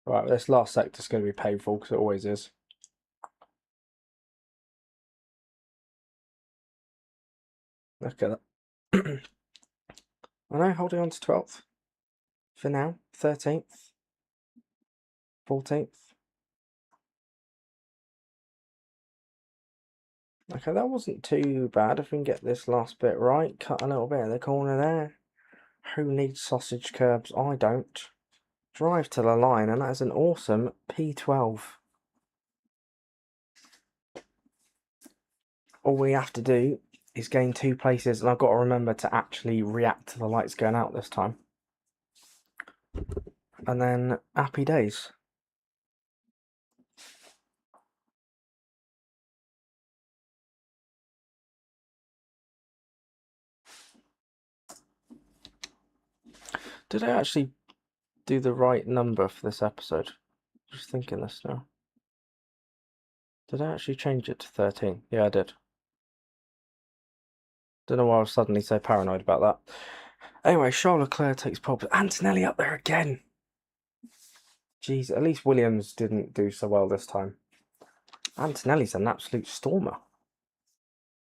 Speaker 1: Right, this last sector's going to be painful, because it always is. Look at that. I know, holding on to 12th. For now. 13th. 14th. Okay, that wasn't too bad. If we can get this last bit right, cut a little bit in the corner there. Who needs sausage curbs? I don't. Drive to the line, and that is an awesome P12. All we have to do is gain 2 places, and I've got to remember to actually react to the lights going out this time. And then, happy days. Did I actually do the right number for this episode? Just thinking this now. Did I actually change it to 13? Yeah, I did. Don't know why I was suddenly so paranoid about that. Anyway, Charles Leclerc takes pole. Antonelli up there again. Jeez, at least Williams didn't do so well this time. Antonelli's an absolute stormer.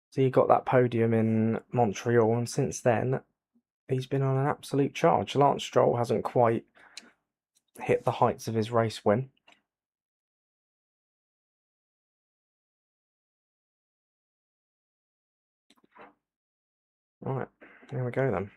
Speaker 1: So he got that podium in Montreal, and since then, he's been on an absolute charge. Lance Stroll hasn't quite hit the heights of his race win. Right, here we go then.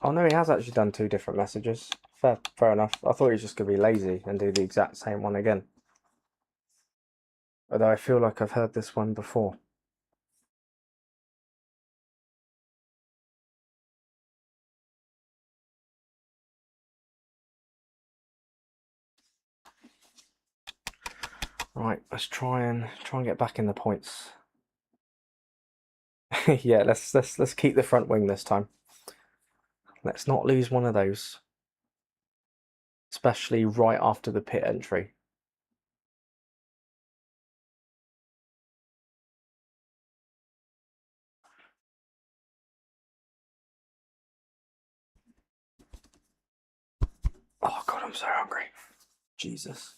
Speaker 1: Oh no, he has actually done 2 different messages. Fair enough. I thought he was just going to be lazy and do the exact same one again. Although I feel like I've heard this one before. Right, let's try and get back in the points. Yeah, let's keep the front wing this time. Let's not lose one of those. Especially right after the pit entry. Oh God, I'm so hungry. Jesus.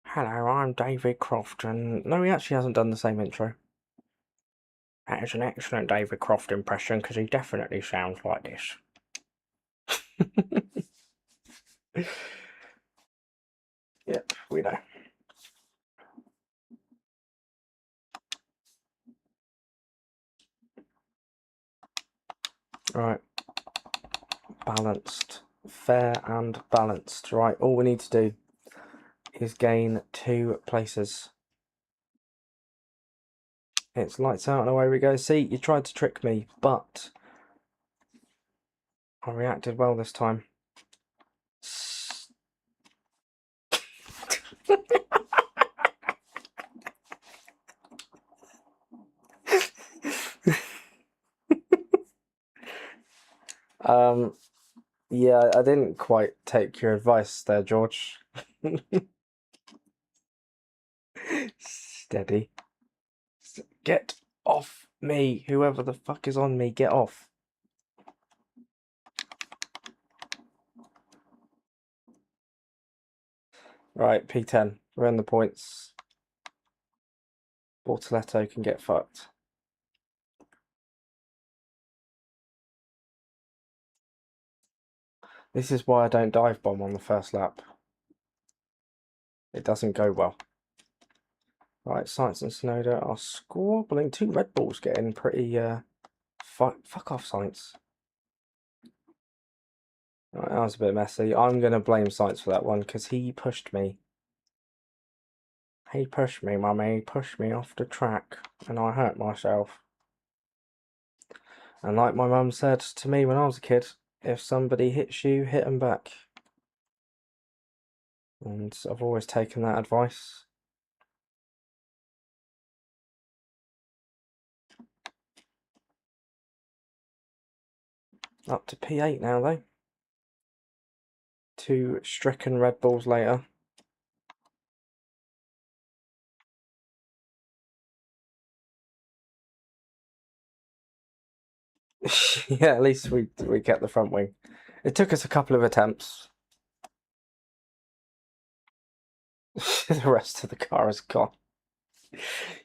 Speaker 1: Hello, I'm David Croft, and no, he actually hasn't done the same intro. That is an excellent David Croft impression, because he definitely sounds like this. Yep, we know. Right. Balanced. Fair and balanced. Right, all we need to do is gain 2 places. It's lights out and away we go. See, you tried to trick me, but I reacted well this time. Yeah, I didn't quite take your advice there, George. Steady. Get off me. Whoever the fuck is on me, get off. Right, P10. We're in the points. Bortoletto can get fucked. This is why I don't dive bomb on the first lap. It doesn't go well. Right, Science and Sonoda are squabbling. 2 Red Bulls getting pretty, fuck off, Science. Right, that was a bit messy. I'm going to blame Science for that one, because he pushed me. He pushed me, mummy. He pushed me off the track, and I hurt myself. And like my mum said to me when I was a kid, if somebody hits you, hit them back. And I've always taken that advice. Up to P8 now, though. 2 stricken Red Bulls later. Yeah, at least we kept the front wing. It took us a couple of attempts. The rest of the car is gone.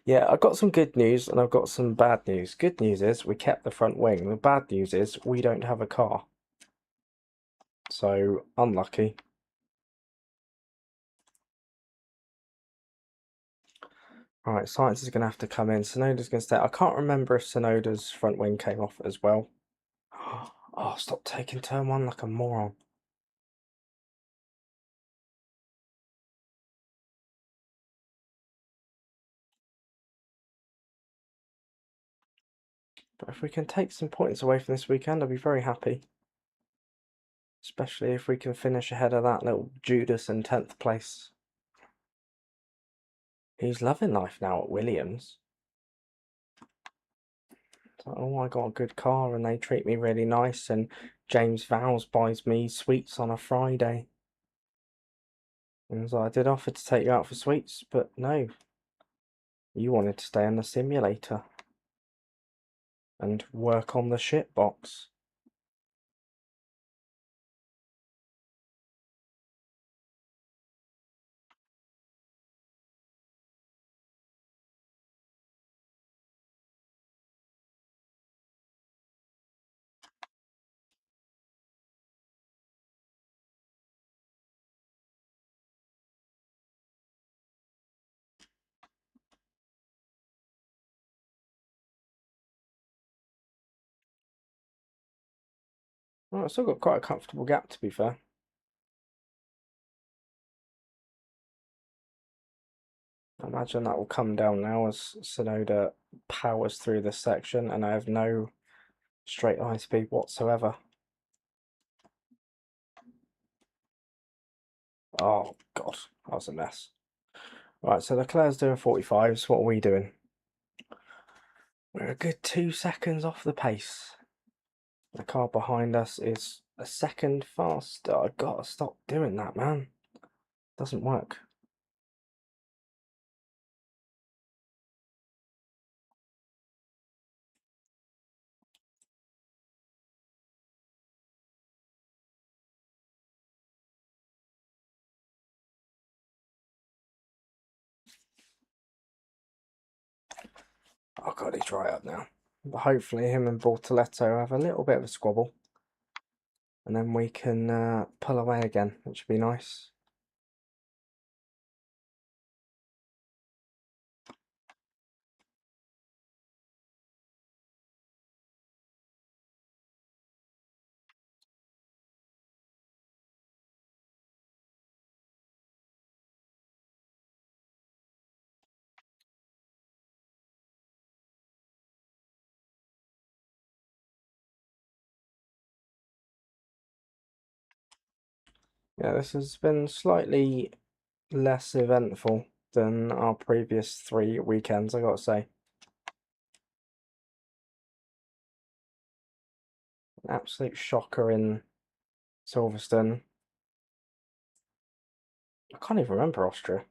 Speaker 1: Yeah, I've got some good news and I've got some bad news. Good news is we kept the front wing. The bad news is we don't have a car. So, unlucky. Alright, Science is going to have to come in. Sonoda's going to stay. I can't remember if Sonoda's front wing came off as well. Oh, stop taking turn 1 like a moron. But if we can take some points away from this weekend, I'll be very happy. Especially if we can finish ahead of that little Judas in 10th place. He's loving life now at Williams. So, oh, I got a good car and they treat me really nice, and James Vowles buys me sweets on a Friday. And so I did offer to take you out for sweets, but no. You wanted to stay in the simulator and work on the shit box. Well, I've still got quite a comfortable gap, to be fair. I imagine that will come down now as Sonoda powers through this section, and I have no straight line speed whatsoever. Oh, God, that was a mess. Right, so Leclerc's doing 45s. What are we doing? We're a good 2 seconds off the pace. The car behind us is a second faster. I gotta stop doing that, man. Doesn't work. Oh God, he's right up now. But hopefully him and Bortoletto have a little bit of a squabble. And then we can pull away again, which would be nice. Yeah, this has been slightly less eventful than our previous 3 weekends, I gotta say. An absolute shocker in Silverstone. I can't even remember Austria.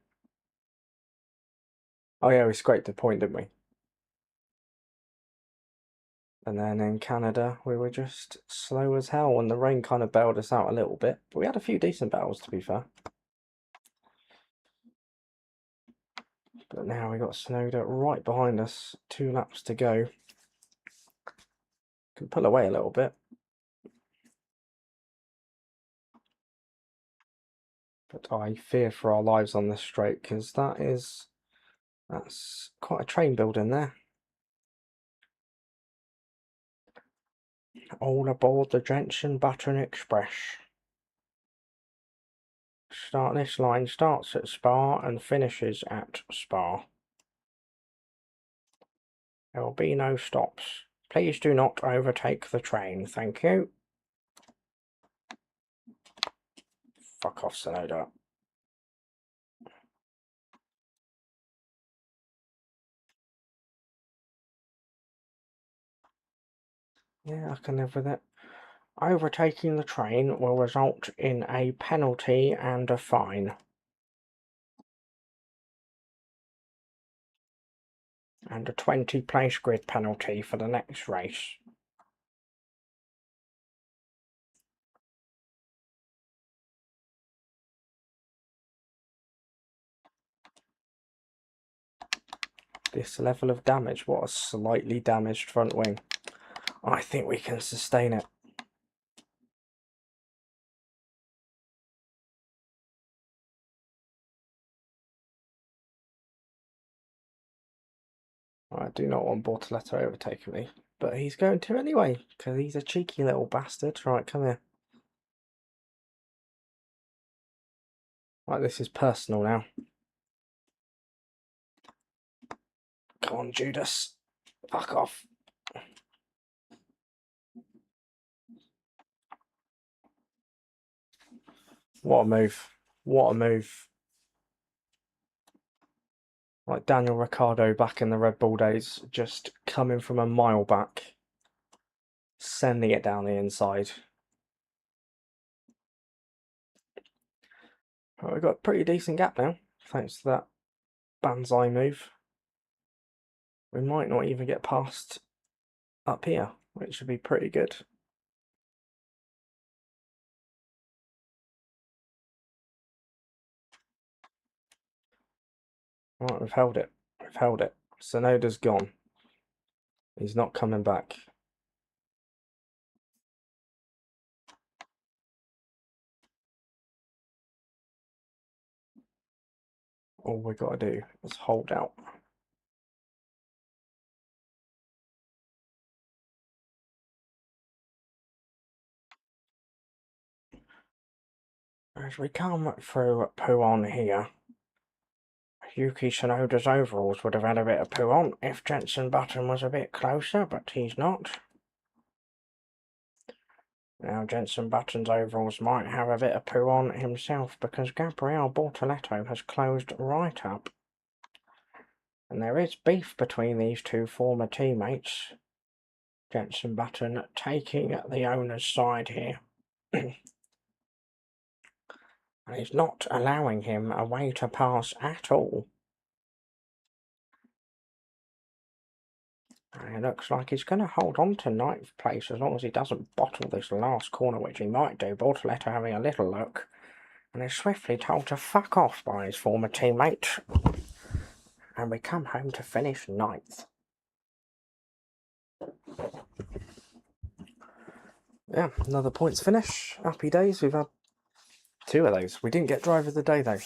Speaker 1: Oh yeah, we scraped a point, didn't we? And then in Canada, we were just slow as hell, and the rain kind of bailed us out a little bit. But we had a few decent battles, to be fair. But now we got Snowder right behind us. 2 laps to go. Can pull away a little bit. But I fear for our lives on this straight, because that's quite a train building there. All aboard the Jensen Button Express. This line starts at Spa and finishes at Spa. There will be no stops. Please do not overtake the train, thank you. Fuck off, Sonoda. Yeah, I can live with it. Overtaking the train will result in a penalty and a fine. And a 20-place grid penalty for the next race. This level of damage, what a slightly damaged front wing. I think we can sustain it. I do not want Bortoletto overtaking me, but he's going to anyway, because he's a cheeky little bastard. Right, come here. Right, this is personal now. Come on, Judas. Fuck off. What a move. What a move. Like Daniel Ricciardo back in the Red Bull days, just coming from a mile back, sending it down the inside. Well, we've got a pretty decent gap now, thanks to that Banzai move. We might not even get past up here, which would be pretty good. Right, we've held it. We've held it. Sonoda's gone. He's not coming back. All we got to do is hold out. As we come through Puon here, Yuki Tsunoda's overalls would have had a bit of poo on if Jensen Button was a bit closer, but he's not. Now Jensen Button's overalls might have a bit of poo on himself because Gabriele Bortoletto has closed right up. And there is beef between these two former teammates. Jensen Button taking the owner's side here. And he's not allowing him a way to pass at all. And it looks like he's going to hold on to 9th place as long as he doesn't bottle this last corner, which he might do. Bortoletto having a little look, and is swiftly told to fuck off by his former teammate. And we come home to finish 9th. Yeah, another points finish. Happy days. We've had 2 of those. We didn't get driver of the day though.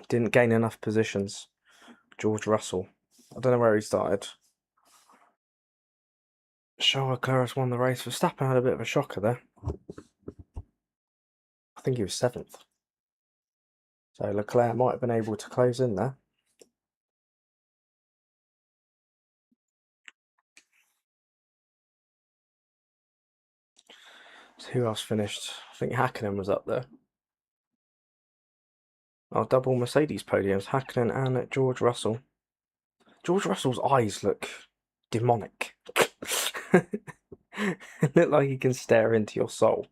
Speaker 1: Didn't gain enough positions. George Russell. I don't know where he started. Charles Leclerc won the race. Verstappen had a bit of a shocker there. I think he was 7th. So Leclerc might have been able to close in there. So who else finished? I think Hakkinen was up there. Our double Mercedes podiums, Hakkinen and George Russell. George Russell's eyes look demonic. Look like he can stare into your soul.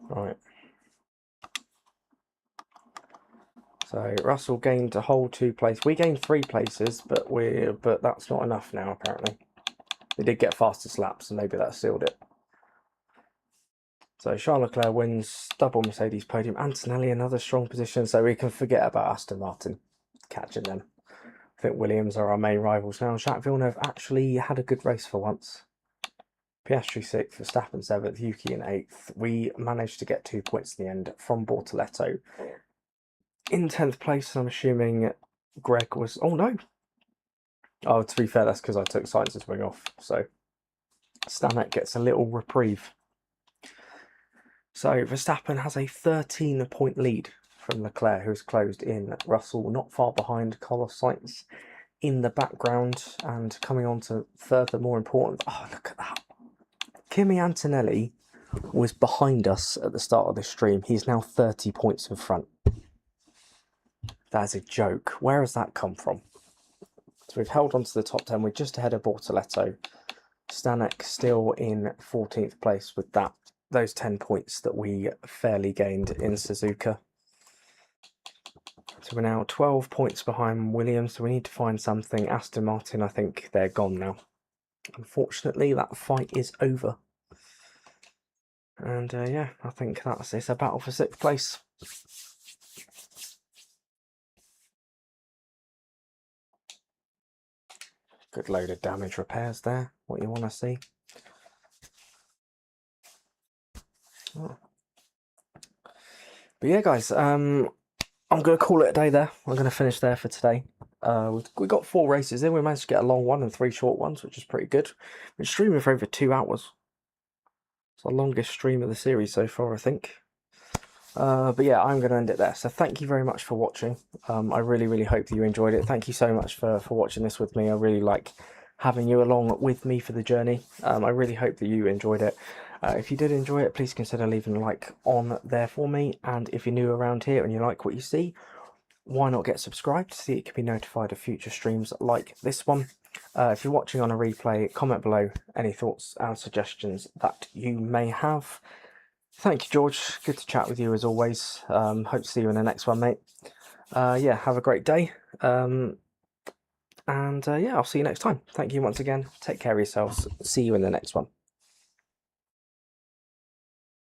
Speaker 1: Right. So Russell gained a whole 2 places. We gained 3 places, but that's not enough now apparently. We did get fastest laps, so maybe that sealed it. So Charles Leclerc wins double Mercedes podium. Antonelli another strong position, so we can forget about Aston Martin catching them. I think Williams are our main rivals now. Jacques Villeneuve actually had a good race for once. Piastri 6th, Verstappen 7th, Yuki in 8th. We managed to get 2 points in the end from Bortoletto. In 10th place, I'm assuming Greg was... Oh, no. Oh, to be fair, that's because I took Sainz's wing off. So Stanek gets a little reprieve. So Verstappen has a 13-point lead from Leclerc, who's closed in. Russell not far behind. Carlos Sainz in the background, and coming on to further more important. Oh, look at that. Kimi Antonelli was behind us at the start of this stream. He's now 30 points in front. That is a joke. Where has that come from? So we've held on to the top 10. We're just ahead of Bortoletto. Stanek still in 14th place with those 10 points that we fairly gained in Suzuka. So we're now 12 points behind Williams, so we need to find something. Aston Martin, I think they're gone now. Unfortunately, that fight is over. And yeah, I think it's a battle for 6th place. Good load of damage repairs there, what you want to see. Oh. But yeah, guys, I'm going to call it a day there. I'm going to finish there for today. We got 4 races in. We managed to get a long one and 3 short ones, which is pretty good. We've been streaming for over 2 hours. It's the longest stream of the series so far, I think. But yeah, I'm going to end it there. So thank you very much for watching. I really, really hope that you enjoyed it. Thank you so much for watching this with me. I really like having you along with me for the journey. I really hope that you enjoyed it. If you did enjoy it, please consider leaving a like on there for me. And if you're new around here and you like what you see, why not get subscribed so you can be notified of future streams like this one. If you're watching on a replay, comment below any thoughts and suggestions that you may have. Thank you, George. Good to chat with you as always. Hope to see you in the next one, mate. Yeah, have a great day. Yeah, I'll see you next time. Thank you once again. Take care of yourselves. See you in the next one.